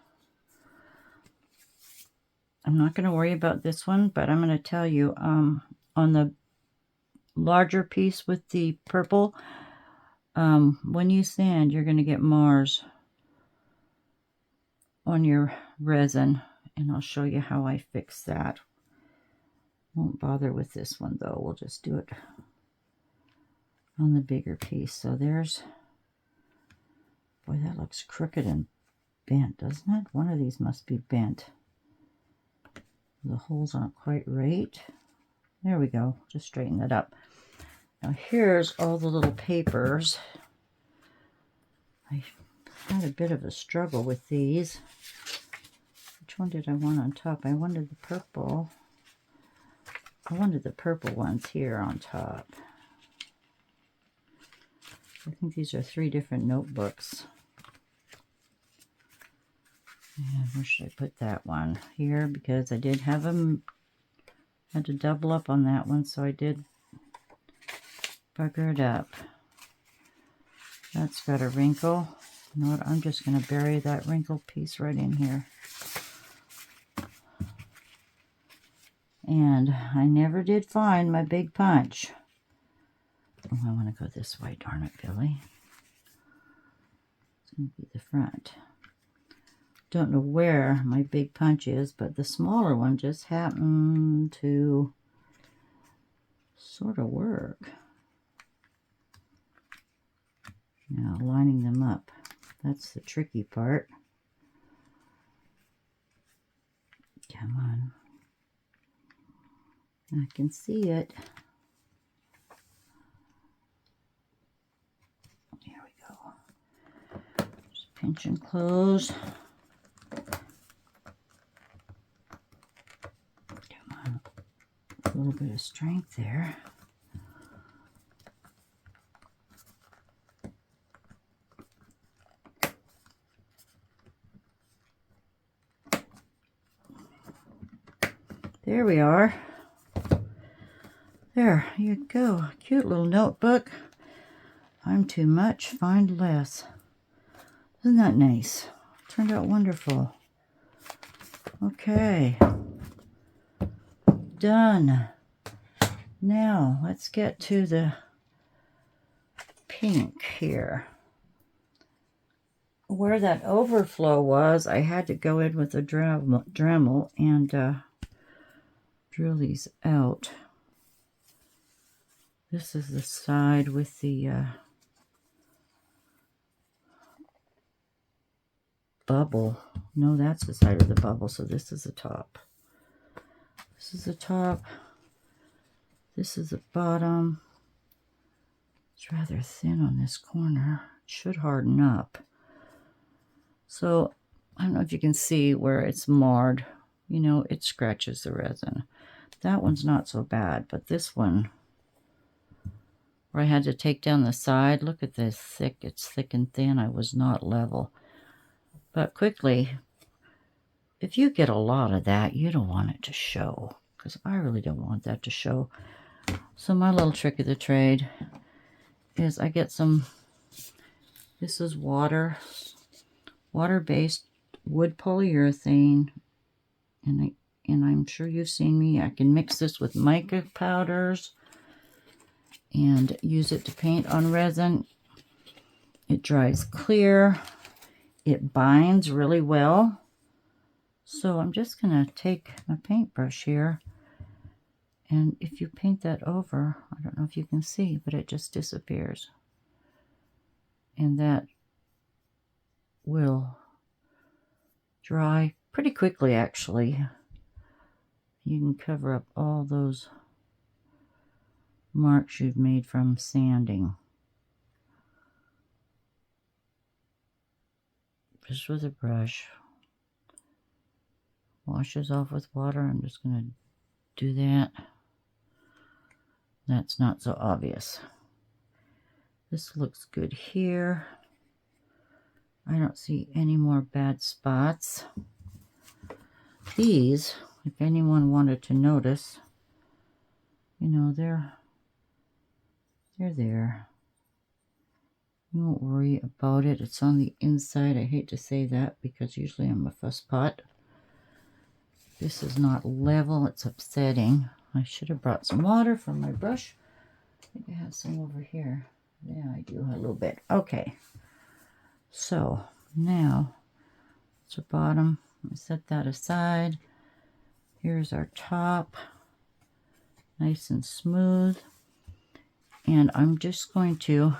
I'm not going to worry about this one, but I'm going to tell you on the larger piece with the purple, when you sand, you're going to get Mars on your resin, and I'll show you how I fix that. Won't bother with this one though. We'll just do it on the bigger piece. So there's, boy, that looks crooked and bent, doesn't it? One of these must be bent. The holes aren't quite right. There we go. Just straighten that up. Now here's all the little papers. I had a bit of a struggle with these. Which one did I want on top? I wanted the purple. I wanted the purple ones here on top. I think these are 3 different notebooks. And where should I put that one? Here, because I did have them, had to double up on that one, so I did bugger it up. That's got a wrinkle. You know what? I'm just going to bury that wrinkled piece right in here. And I never did find my big punch. Oh, I want to go this way, darn it, Billy. It's going to be the front. Don't know where my big punch is, but the smaller one just happened to sort of work. Now, lining them up. That's the tricky part. Come on. I can see it. There we go. Just pinch and close. Come on. A little bit of strength there. There we are. There you go. Cute little notebook. I'm too much, find less. Isn't that nice? Turned out wonderful. Okay. Done. Now let's get to the pink here. Where that overflow was, I had to go in with a Dremel and drill these out. This is the side with the bubble. No, that's the side of the bubble, so this is the top. This is the top. This is the bottom. It's rather thin on this corner. It should harden up. So, I don't know if you can see where it's marred. You know, it scratches the resin. That one's not so bad, but this one, where I had to take down the side, look at this thick, it's thick and thin. I was not level. But quickly, if you get a lot of that, you don't want it to show, because I really don't want that to show. So my little trick of the trade is I get some, this is water-based wood polyurethane, and I'm sure you've seen me. I can mix this with mica powders and use it to paint on resin. It dries clear. It binds really well. So I'm just going to take my paintbrush here, and if you paint that over, I don't know if you can see, but it just disappears. And that will dry pretty quickly, actually. You can cover up all those marks you've made from sanding. Just with a brush. Washes off with water. I'm just going to do that. That's not so obvious. This looks good here. I don't see any more bad spots. These, if anyone wanted to notice, you know, they're there. You won't worry about it. It's on the inside. I hate to say that because usually I'm a fusspot. This is not level. It's upsetting. I should have brought some water from my brush. I think I have some over here. Yeah, I do a little bit. Okay. So now it's the bottom. Let me set that aside. Here's our top. Nice and smooth. And I'm just going to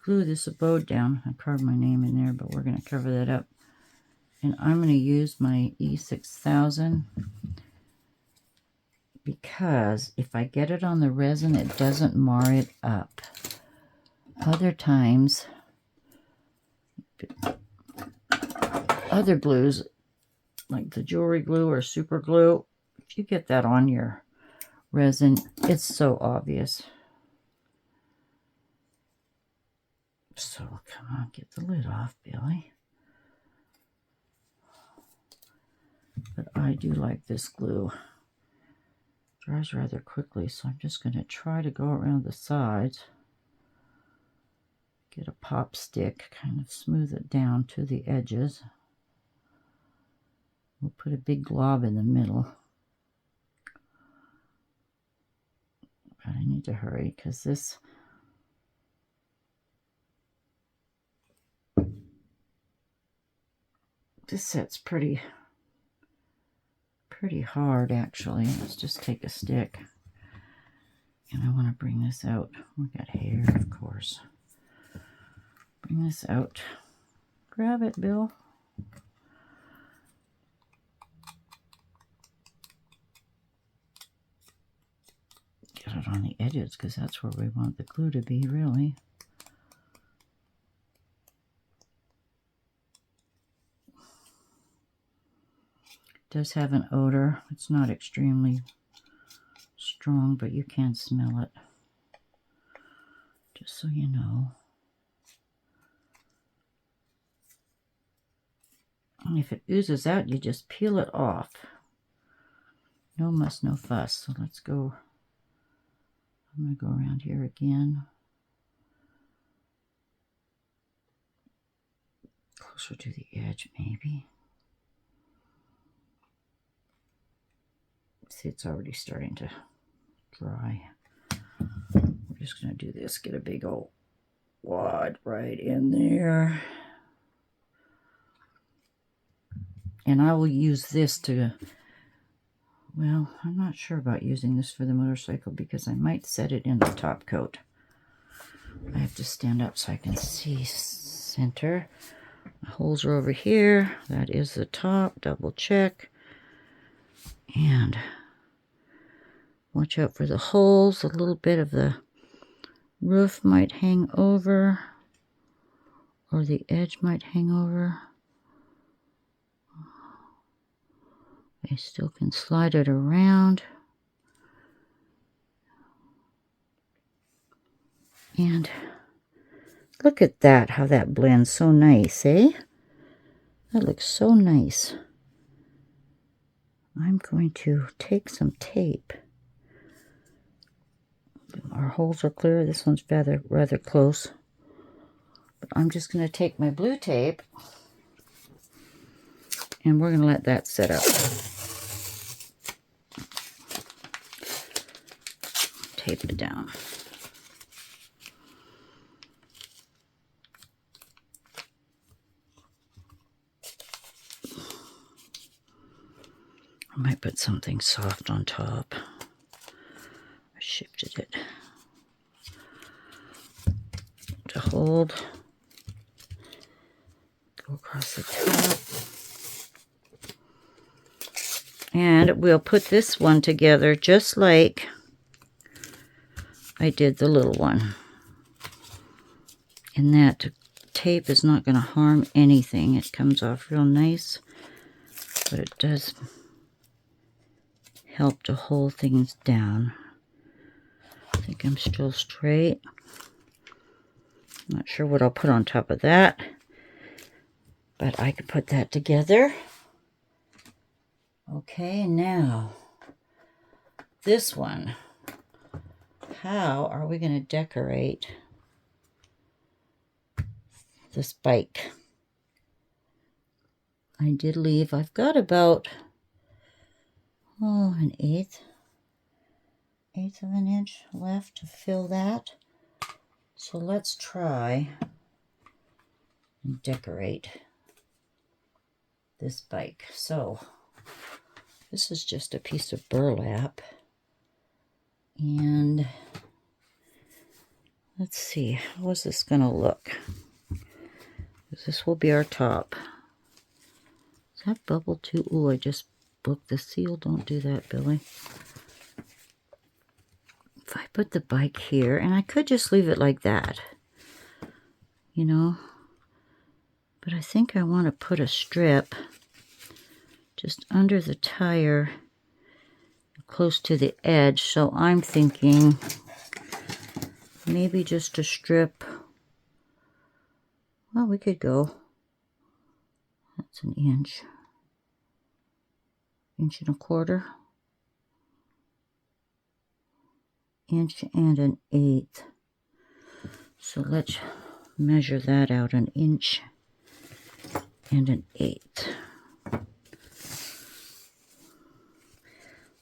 glue this abode down. I carved my name in there, but we're going to cover that up. And I'm going to use my E6000 because if I get it on the resin, it doesn't mar it up. Other times, other glues, like the jewelry glue or super glue, if you get that on your resin, it's so obvious. So come on, get the lid off, Billy. But I do like this glue. It dries rather quickly, so I'm just going to try to go around the sides. Get a pop stick, kind of smooth it down to the edges. We'll put a big glob in the middle. But I need to hurry because this sets pretty hard, actually. Let's just take a stick. And I want to bring this out. We got hair, of course. Bring this out. Grab it, Bill. get it on the edges because that's where we want the glue to be, really. It does have an odor. It's not extremely strong, but you can smell it. Just so you know. And if it oozes out, you just peel it off. No muss, no fuss. So let's go. I'm going to go around here again. Closer to the edge, maybe. See, it's already starting to dry. We're just going to do this. Get a big old wad right in there. And I will use this to, well, I'm not sure about using this for the motorcycle because I might set it in the top coat. I have to stand up so I can see center. The holes are over here. That is the top. Double check. And watch out for the holes. A little bit of the roof might hang over, or the edge might hang over. I still can slide it around. And look at that, how that blends so nice, eh? That looks so nice. I'm going to take some tape. Our holes are clear. This one's rather close. But I'm just going to take my blue tape and we're going to let that set up. Tape it down. I might put something soft on top. I shifted it to hold. Go across the top. And we'll put this one together just like I did the little one. And that tape is not going to harm anything. It comes off real nice, but it does help to hold things down. I think I'm still straight. Not sure what I'll put on top of that, but I can put that together. Okay, now this one. How are we going to decorate this bike? I did leave. I've got about an eighth of an inch left to fill that. So let's try and decorate this bike. So this is just a piece of burlap. And let's see, how is this going to look? This will be our top. Is that bubble too? Oh, I just broke the seal. Don't do that, Billy. If I put the bike here, and I could just leave it like that, you know, but I think I want to put a strip just under the tire close to the edge, so I'm thinking maybe just a strip. Well, we could go, that's an inch and a quarter, inch and an eighth. So let's measure that out, an inch and an eighth.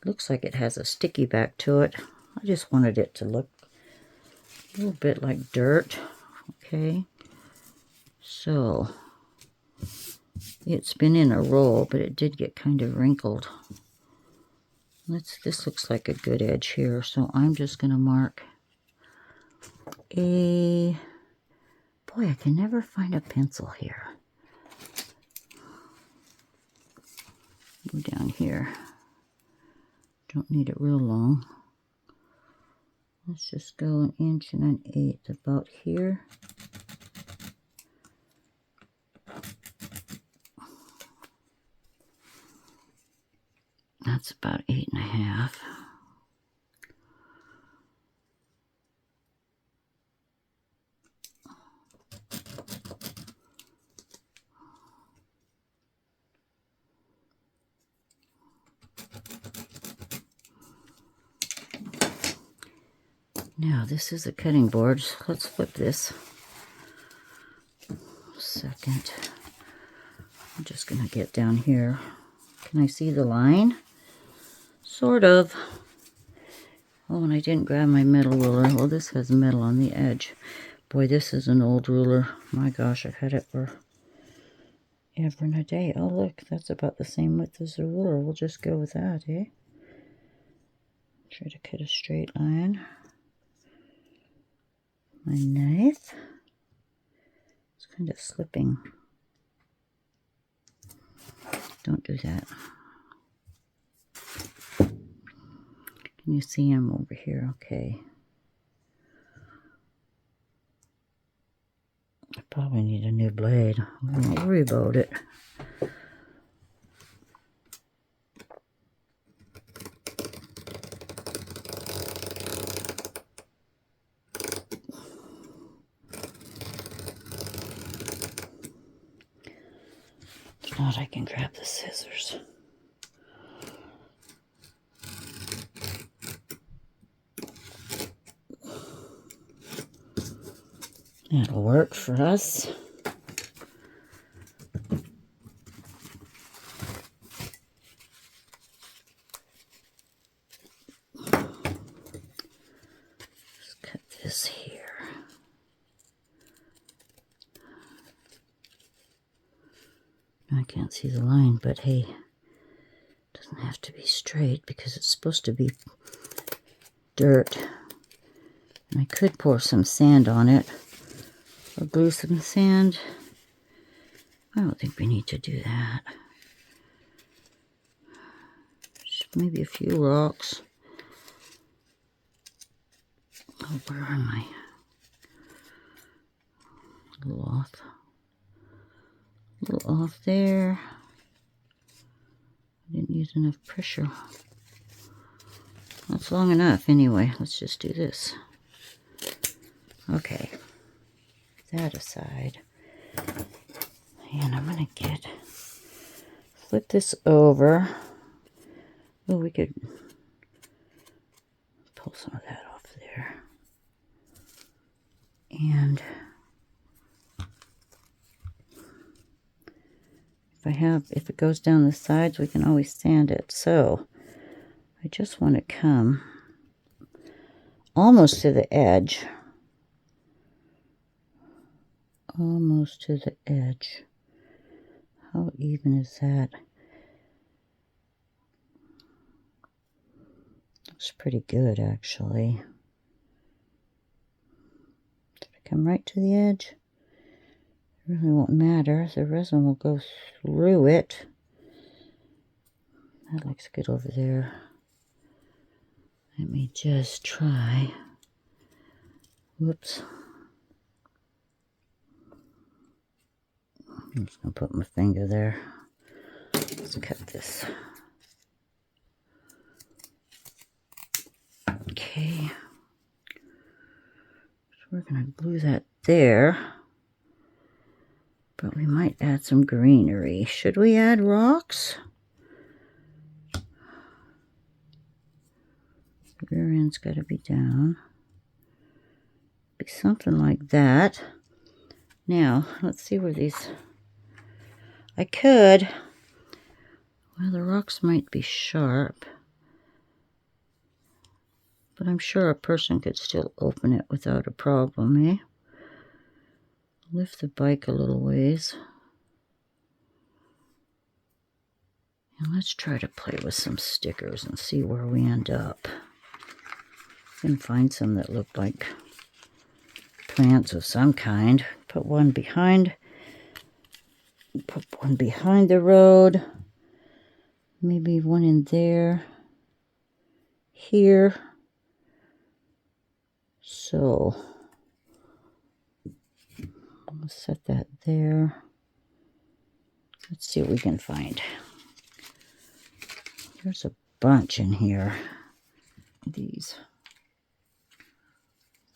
Looks like it has a sticky back to it. I just wanted it to look a little bit like dirt. Okay, so it's been in a roll, but it did get kind of wrinkled. This looks like a good edge here, so I'm just going to mark a... Boy, I can never find a pencil here. Go down here. Don't need it real long. Let's just go 1 1/8 about here. That's about 8 1/2. Now this is a cutting board. Let's flip this. Second. I'm just going to get down here. Can I see the line? Sort of. Oh, and I didn't grab my metal ruler. Well, this has metal on the edge. Boy, this is an old ruler. My gosh, I've had it for ever and a day. Oh, look, that's about the same width as the ruler. We'll just go with that, eh? Try to cut a straight line. My knife. It's kind of slipping. Don't do that. Can you see him over here? Okay. I probably need a new blade. I won't worry about it. If not, I can grab the scissors. That'll work for us. Just cut this here. I can't see the line, but hey, it doesn't have to be straight because it's supposed to be dirt. And I could pour some sand on it. Or glue some sand. I don't think we need to do that. Just maybe a few rocks. Oh, where am I? A little off. A little off there. I didn't use enough pressure. That's long enough anyway. Let's just do this. Okay. That aside, and I'm gonna flip this over. Oh, we could pull some of that off there, and if it goes down the sides, we can always sand it. So I just want to come almost to the edge. Almost to the edge. How even is that? Looks pretty good, actually. Did I come right to the edge? It really won't matter. The resin will go through it. That looks good over there. Let me just try. Whoops. I'm just going to put my finger there. Let's cut this. Okay. So we're going to glue that there. But we might add some greenery. Should we add rocks? The rear end's got to be down. Be something like that. Now, let's see where these... I could. Well, the rocks might be sharp. But I'm sure a person could still open it without a problem, eh? Lift the bike a little ways. And let's try to play with some stickers and see where we end up. I can find some that look like plants of some kind. Put one behind the road. Maybe one in there. Here. So I'll set that there. Let's see what we can find. There's a bunch in here. These.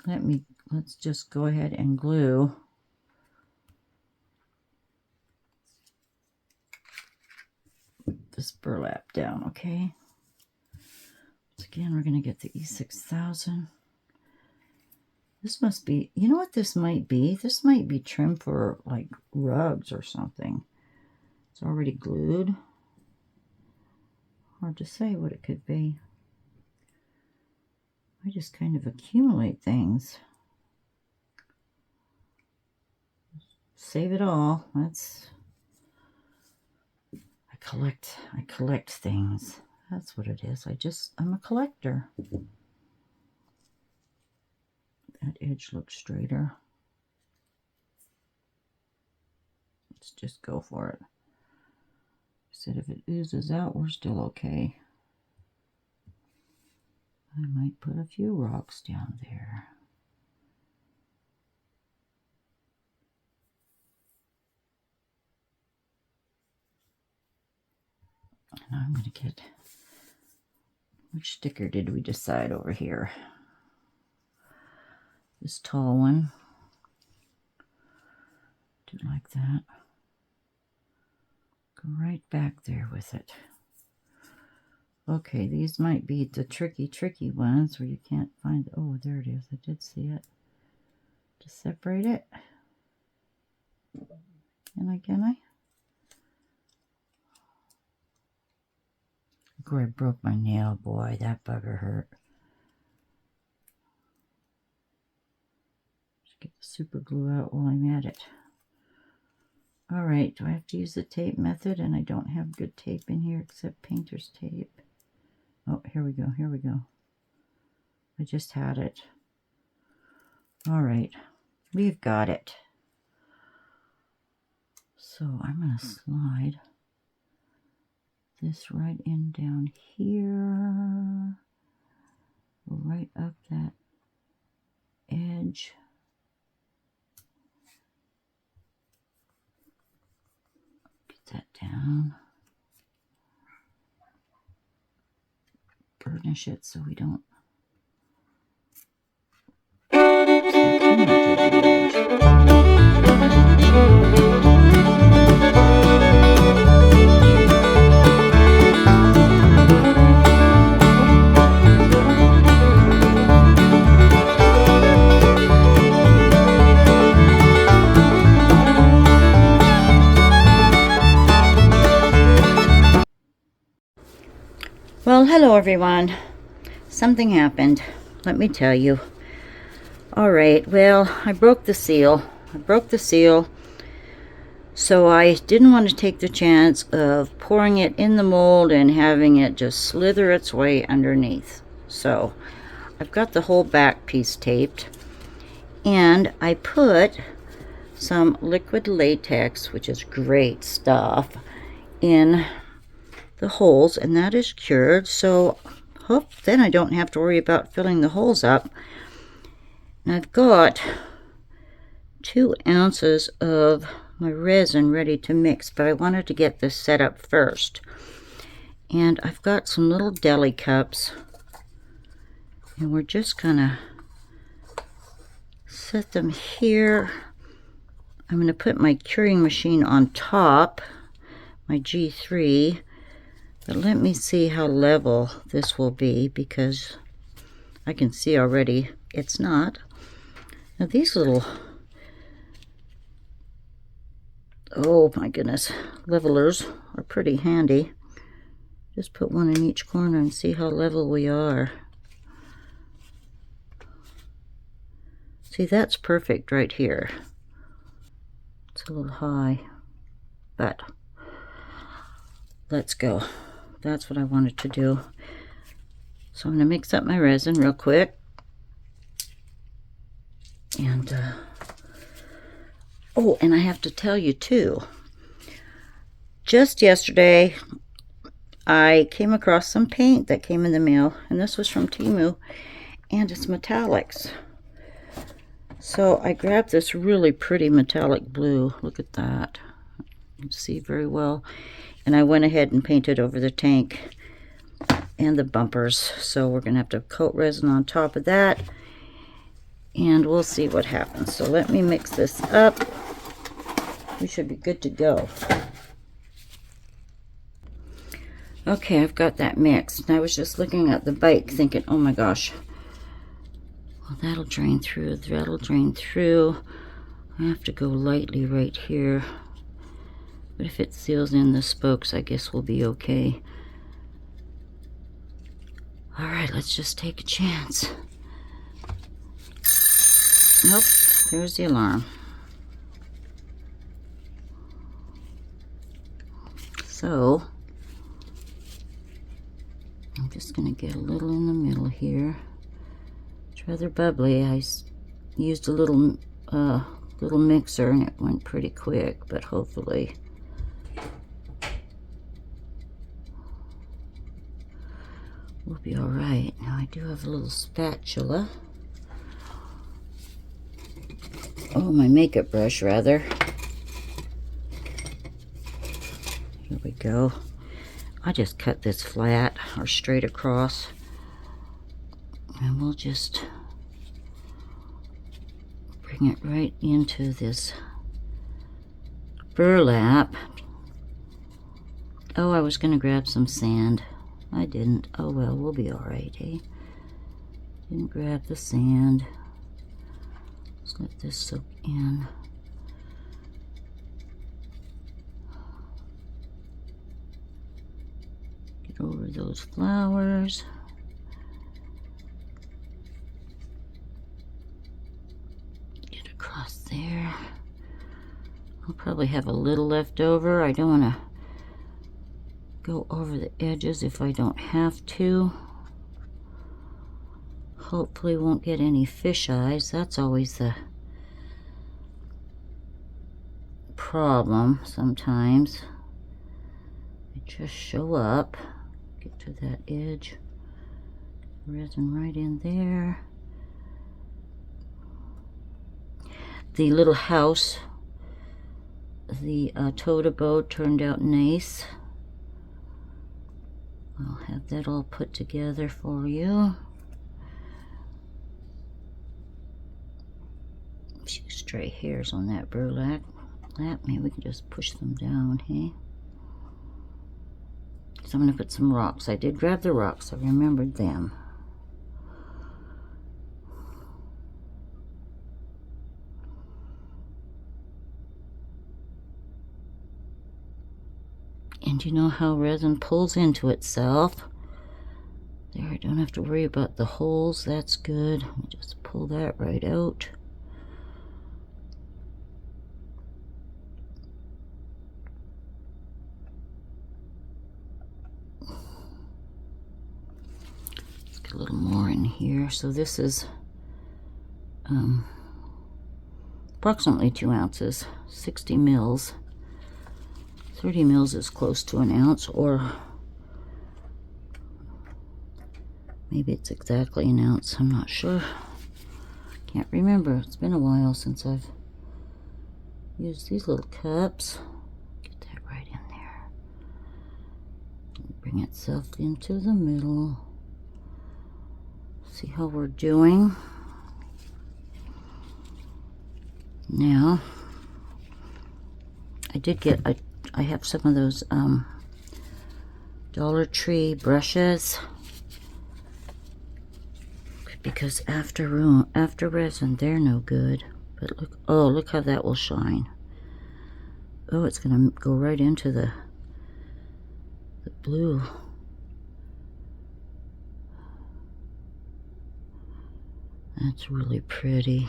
Let's just go ahead and glue this burlap down, okay? So again, we're going to get the E6000. This must be, you know what this might be? This might be trim for like rugs or something. It's already glued. Hard to say what it could be. I just kind of accumulate things. Save it all. That's, I collect things. That's what it is. I'm a collector. That edge looks straighter. Let's just go for it. Said if it oozes out, we're still okay. I might put a few rocks down there. And I'm going to get, which sticker did we decide over here? This tall one. Do like that. Go right back there with it. Okay, these might be the tricky ones where you can't find, oh, there it is. I did see it. Just separate it. Can I? Look where I broke my nail, boy. That bugger hurt. Just get the super glue out while I'm at it. All right, do I have to use the tape method? And I don't have good tape in here except painter's tape. Oh, here we go. I just had it. All right, we've got it. So I'm going to slide this right in down here, right up that edge. Get that down. Burnish it so we don't see too much of the edge. Well, hello everyone. Something happened. Let me tell you. Alright, well, I broke the seal. So I didn't want to take the chance of pouring it in the mold and having it just slither its way underneath. So I've got the whole back piece taped. And I put some liquid latex, which is great stuff, in the holes, and that is cured. So then I don't have to worry about filling the holes up. And I've got 2 ounces of my resin ready to mix, but I wanted to get this set up first. And I've got some little deli cups, and we're just gonna set them here. I'm gonna put my curing machine on top, my G3. But let me see how level this will be, because I can see already it's not. Now these little, oh my goodness, levelers are pretty handy. Just put one in each corner and see how level we are. See, that's perfect right here. It's a little high, but let's go. That's what I wanted to do. So I'm going to mix up my resin real quick. And, oh, and I have to tell you too, just yesterday I came across some paint that came in the mail, and this was from Temu, and it's metallics. So I grabbed this really pretty metallic blue. Look at that. You can see very well. And I went ahead and painted over the tank and the bumpers. So we're going to have to coat resin on top of that. And we'll see what happens. So let me mix this up. We should be good to go. Okay, I've got that mixed. And I was just looking at the bike thinking, oh my gosh. Well, that'll drain through. That'll drain through. I have to go lightly right here. But if it seals in the spokes, I guess we'll be okay. All right, let's just take a chance. Nope, there's the alarm. So, I'm just going to get a little in the middle here. It's rather bubbly. I used a little mixer and it went pretty quick, but hopefully we'll be all right. Now I do have a little spatula. Oh, my makeup brush rather. Here we go. I just cut this flat or straight across. And we'll just bring it right into this burlap. Oh, I was going to grab some sand. I didn't. Oh well, we'll be alright, eh? Didn't grab the sand. Let's let this soak in. Get over those flowers. Get across there. I'll probably have a little left over. I don't want to go over the edges if I don't have to. Hopefully won't get any fish eyes. That's always the problem sometimes. They just show up. Get to that edge. Resin right in there. The little house, the Toad Abode, turned out nice. I'll have that all put together for you. A few stray hairs on that burlap. Maybe we can just push them down, hey? So I'm going to put some rocks. I did grab the rocks. I remembered them. And you know how resin pulls into itself. There, I don't have to worry about the holes. That's good. Let me just pull that right out. Let's get a little more in here. So this is approximately 2 ounces, 60 mils. 30 mils is close to an ounce, or maybe it's exactly an ounce. I'm not sure. Can't remember. It's been a while since I've used these little cups. Get that right in there. Bring itself into the middle. See how we're doing. Now, I did get I have some of those Dollar Tree brushes, because after resin they're no good. But look, oh, look how that will shine. Oh, it's gonna go right into the blue. That's really pretty.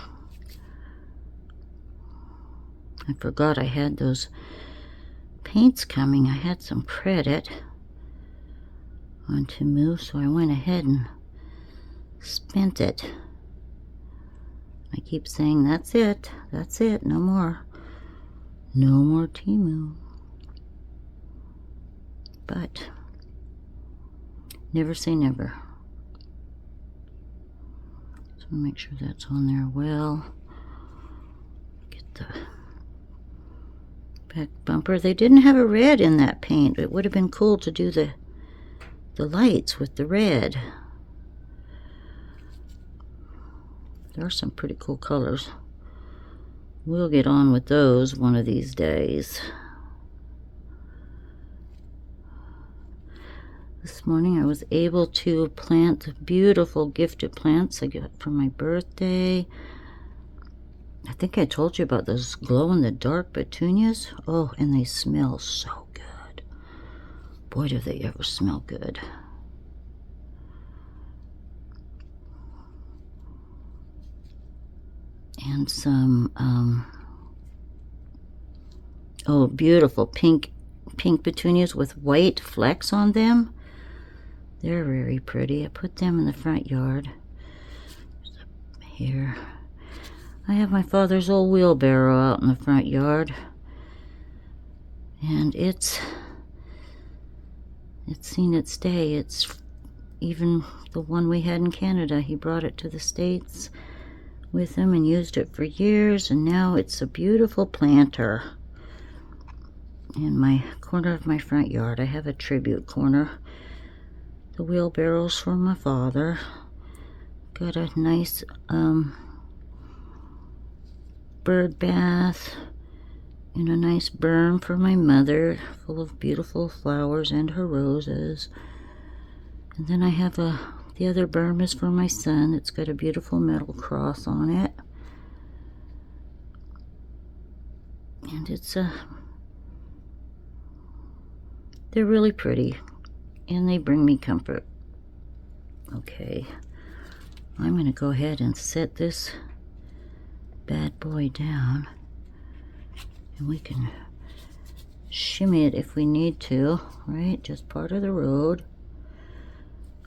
I forgot I had those paints coming. I had some credit on Temu, so I went ahead and spent it. I keep saying that's it, no more Temu. But never say never. So make sure that's on there well. Back bumper. They didn't have a red in that paint. It would have been cool to do the lights with the red. There are some pretty cool colors. We'll get on with those one of these days. This morning I was able to plant beautiful gifted plants I got for my birthday. I think I told you about those glow-in-the-dark petunias. Oh, and they smell so good. Boy, do they ever smell good. And some, oh, beautiful pink petunias with white flecks on them. They're very pretty. I put them in the front yard. Here. I have my father's old wheelbarrow out in the front yard. And it's seen its day. It's even the one we had in Canada. He brought it to the States with him and used it for years, and now it's a beautiful planter in my corner of my front yard. I have a tribute corner. The wheelbarrow's for my father. Got a nice bird bath and a nice berm for my mother, full of beautiful flowers and her roses. And then I have the other berm is for my son. It's got a beautiful metal cross on it. And they're really pretty. And they bring me comfort. Okay. I'm going to go ahead and set this bad boy down. And we can shimmy it if we need to, right? Just part of the road.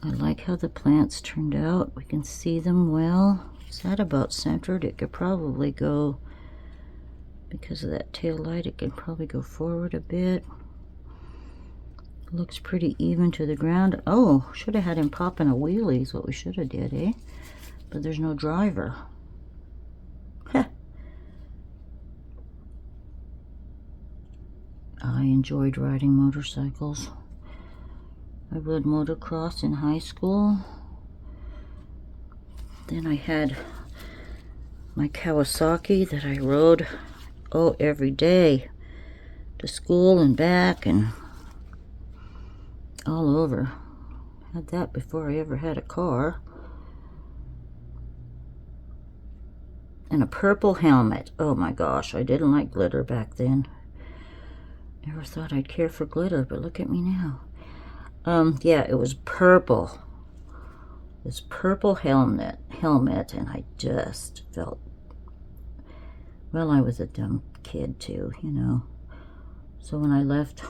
I like how the plants turned out. We can see them well. Is that about centered? It could probably go, because of that tail light, it could probably go forward a bit. Looks pretty even to the ground. Oh, should have had him popping a wheelie is what we should have did, eh? But there's no driver. Heh. I enjoyed riding motorcycles. I rode motocross in high school. Then I had my Kawasaki that I rode, every day to school and back and all over. Had that before I ever had a car. And a purple helmet. Oh my gosh, I didn't like glitter back then. Never thought I'd care for glitter, but look at me now. Yeah, it was purple. This purple helmet, and I just felt, well, I was a dumb kid too, you know. So when I left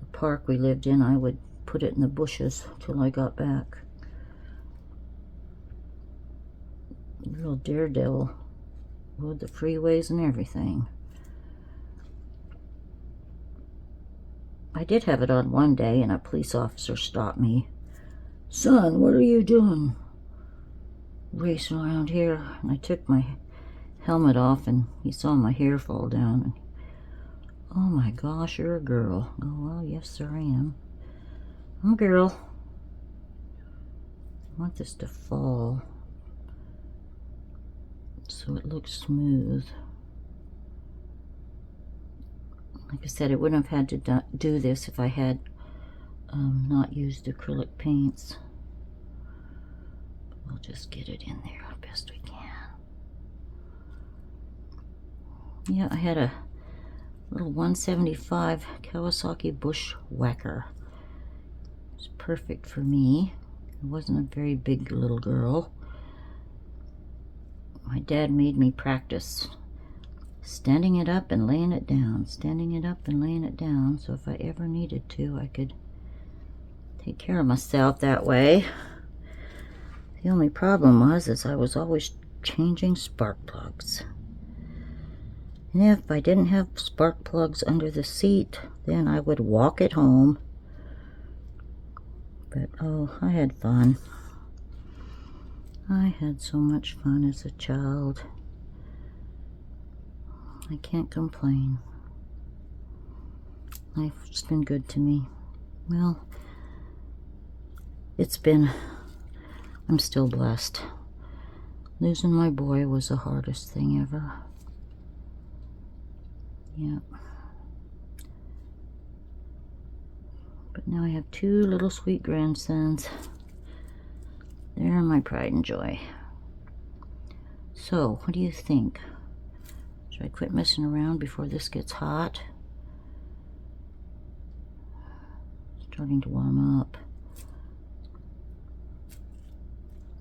the park we lived in, I would put it in the bushes till I got back. Real daredevil. Rode the freeways and everything. I did have it on one day, and a police officer stopped me. Son, what are you doing racing around here? And I took my helmet off, and he saw my hair fall down. And, oh my gosh, you're a girl. Oh, well, yes, sir, I am. I'm a girl. I want this to fall so it looks smooth. Like I said, I wouldn't have had to do this if I had not used acrylic paints. We'll just get it in there as best we can. Yeah, I had a little 175 Kawasaki Bushwhacker. It's perfect for me. I wasn't a very big little girl. My dad made me practice standing it up and laying it down, standing it up and laying it down, so if I ever needed to, I could take care of myself that way. The only problem is I was always changing spark plugs. And if I didn't have spark plugs under the seat, then I would walk it home. But oh, I had fun. I had so much fun as a child. I can't complain. Life's been good to me. Well, I'm still blessed. Losing my boy was the hardest thing ever. Yeah. But now I have 2 little sweet grandsons. They're my pride and joy. So, what do you think? Should I quit messing around before this gets hot? Starting to warm up.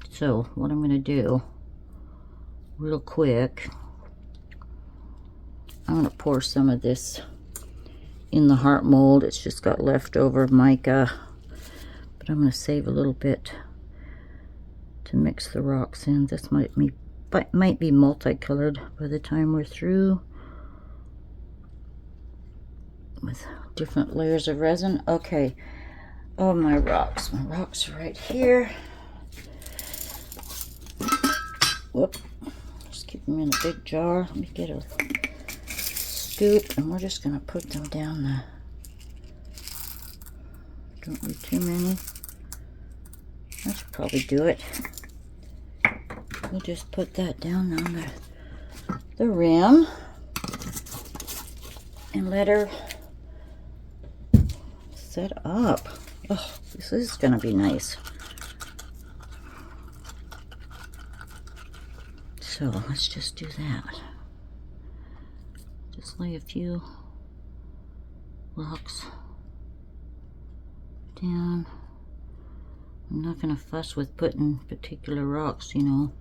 So, what I'm going to do, real quick, I'm going to pour some of this in the heart mold. It's just got leftover mica, but I'm going to save a little bit to mix the rocks in. This might be multicolored by the time we're through with different layers of resin. Okay. Oh, my rocks are right here. Whoop. Just keep them in a big jar. Let me get a scoop, and we're just going to put them down the... Don't need too many. That should probably do it. We'll just put that down on the rim and let her set up. Oh, this is going to be nice. So let's just do that. Just lay a few rocks down. I'm not going to fuss with putting particular rocks, you know,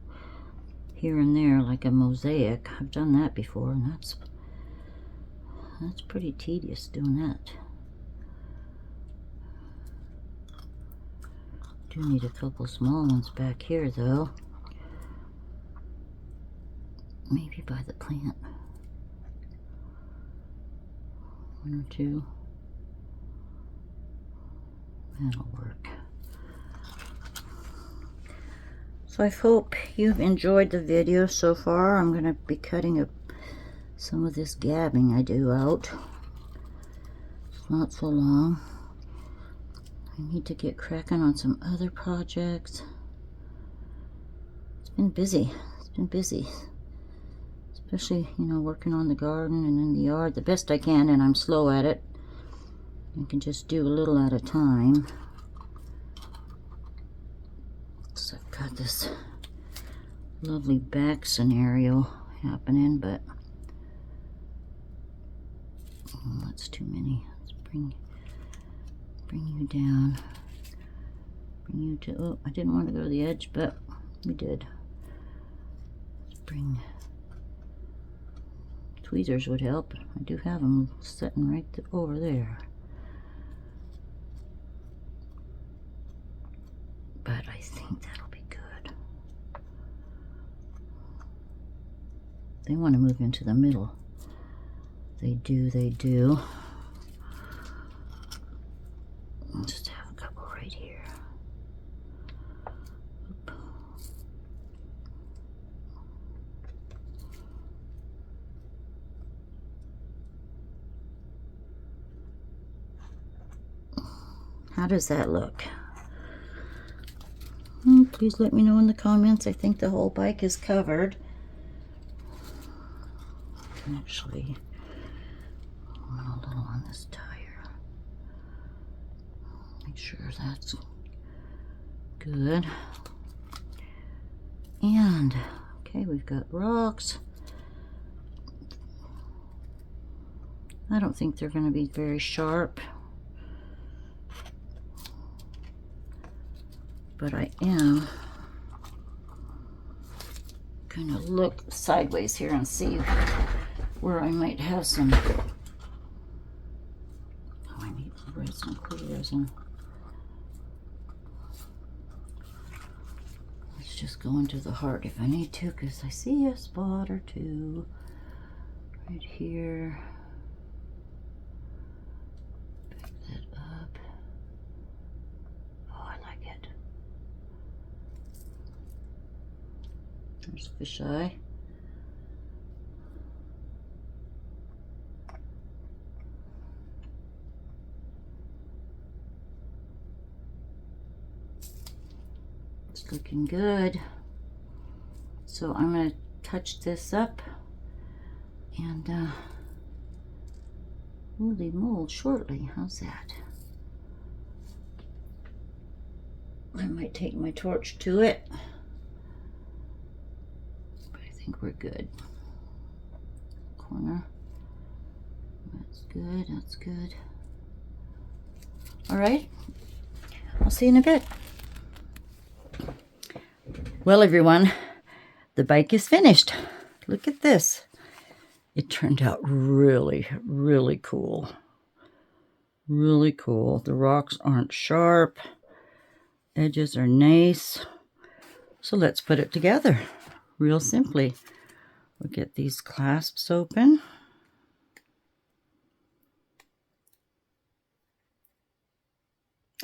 here and there like a mosaic. I've done that before, and that's pretty tedious doing that. Do need a couple small ones back here though. Maybe by the plant. 1 or 2. That'll work. So I hope you've enjoyed the video so far. I'm going to be cutting some of this gabbing I do out. It's not so long. I need to get cracking on some other projects. It's been busy. It's been busy. Especially, you know, working on the garden and in the yard the best I can, and I'm slow at it. I can just do a little at a time. So I've got this lovely back scenario happening, but that's too many. Let's bring you down. Bring you to, oh, I didn't want to go to the edge, but we did. Let's bring, tweezers would help. I do have them sitting right over there. But I think that'll be good. They want to move into the middle. They do, they do. I'll just have a couple right here. Oop. How does that look? Please let me know in the comments. I think the whole bike is covered. Actually, a little on this tire. Make sure that's good. And, okay, we've got rocks. I don't think they're going to be very sharp. But I am going to look sideways here and see where I might have some. Oh, I need resin, clear resin. Let's just go into the heart if I need to, because I see a spot or two right here. Pick that up. Oh, I like it. There's fisheye. looking good. So I'm going to touch this up and moldy mold shortly. How's that? I might take my torch to it. But I think we're good. Corner. That's good, that's good. All right, I'll see you in a bit. Well, everyone, the bike is finished. Look at this. It turned out really, really cool. Really cool. The rocks aren't sharp. Edges are nice. So let's put it together real simply. We'll get these clasps open.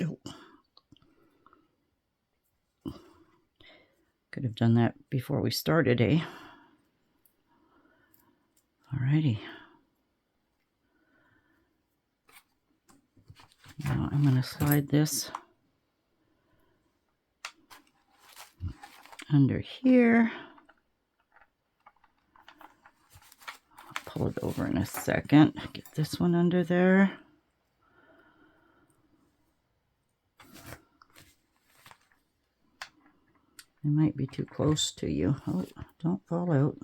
Oh. Could have done that before we started, eh? Alrighty. Now I'm going to slide this under here. I'll pull it over in a second. Get this one under there. It might be too close to you. Oh, don't fall out.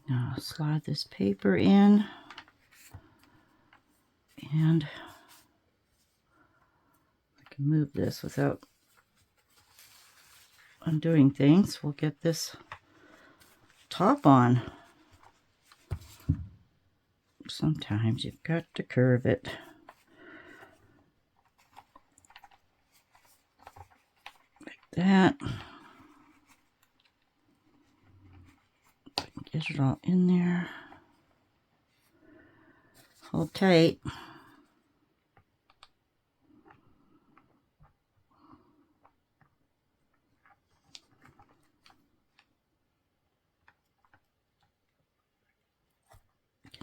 Now slide this paper in, and I can move this without undoing things. We'll get this top on. Sometimes you've got to curve it. That. Get it all in there. Hold tight. Can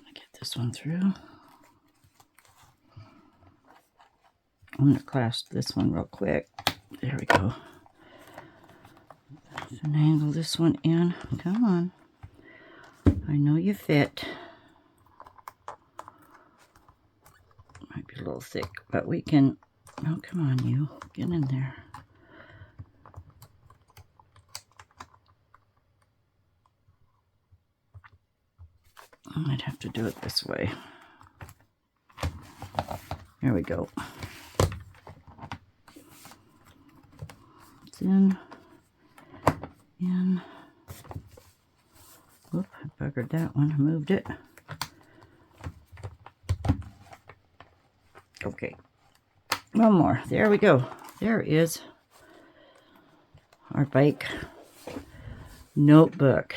I get this one through? I'm going to clasp this one real quick. There we go. Finagle this one in. Come on. I know you fit. Might be a little thick, but we can... Oh, come on, you. Get in there. I might have to do it this way. There we go. It's in. In. Oop, I buggered that one. I moved it. Okay. One more. There we go. There is our bike notebook.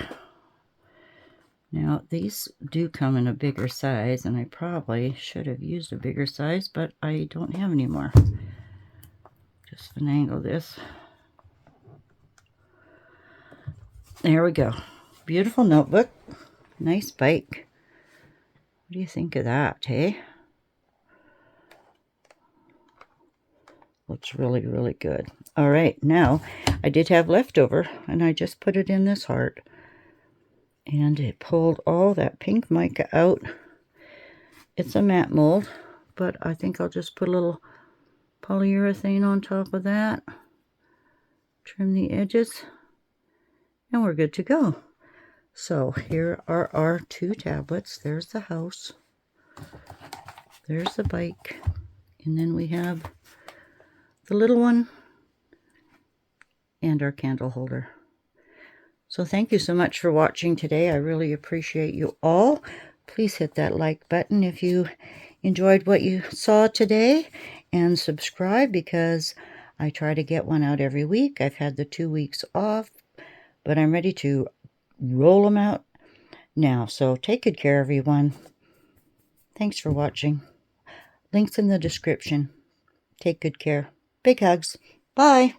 Now, these do come in a bigger size, and I probably should have used a bigger size, but I don't have any more. Just finagle this. There we go. Beautiful notebook. Nice bike. What do you think of that, hey? Looks really, really good. All right, now I did have leftover, and I just put it in this heart. And it pulled all that pink mica out. It's a matte mold, but I think I'll just put a little polyurethane on top of that. Trim the edges, and we're good to go. So here are our two tablets. There's the house. There's the bike. And then we have the little one and our candle holder. So thank you so much for watching today. I really appreciate you all. Please hit that like button if you enjoyed what you saw today, and subscribe because I try to get one out every week. I've had the 2 weeks off, but I'm ready to roll them out now. So take good care, everyone. Thanks for watching. Links in the description. Take good care. Big hugs. Bye.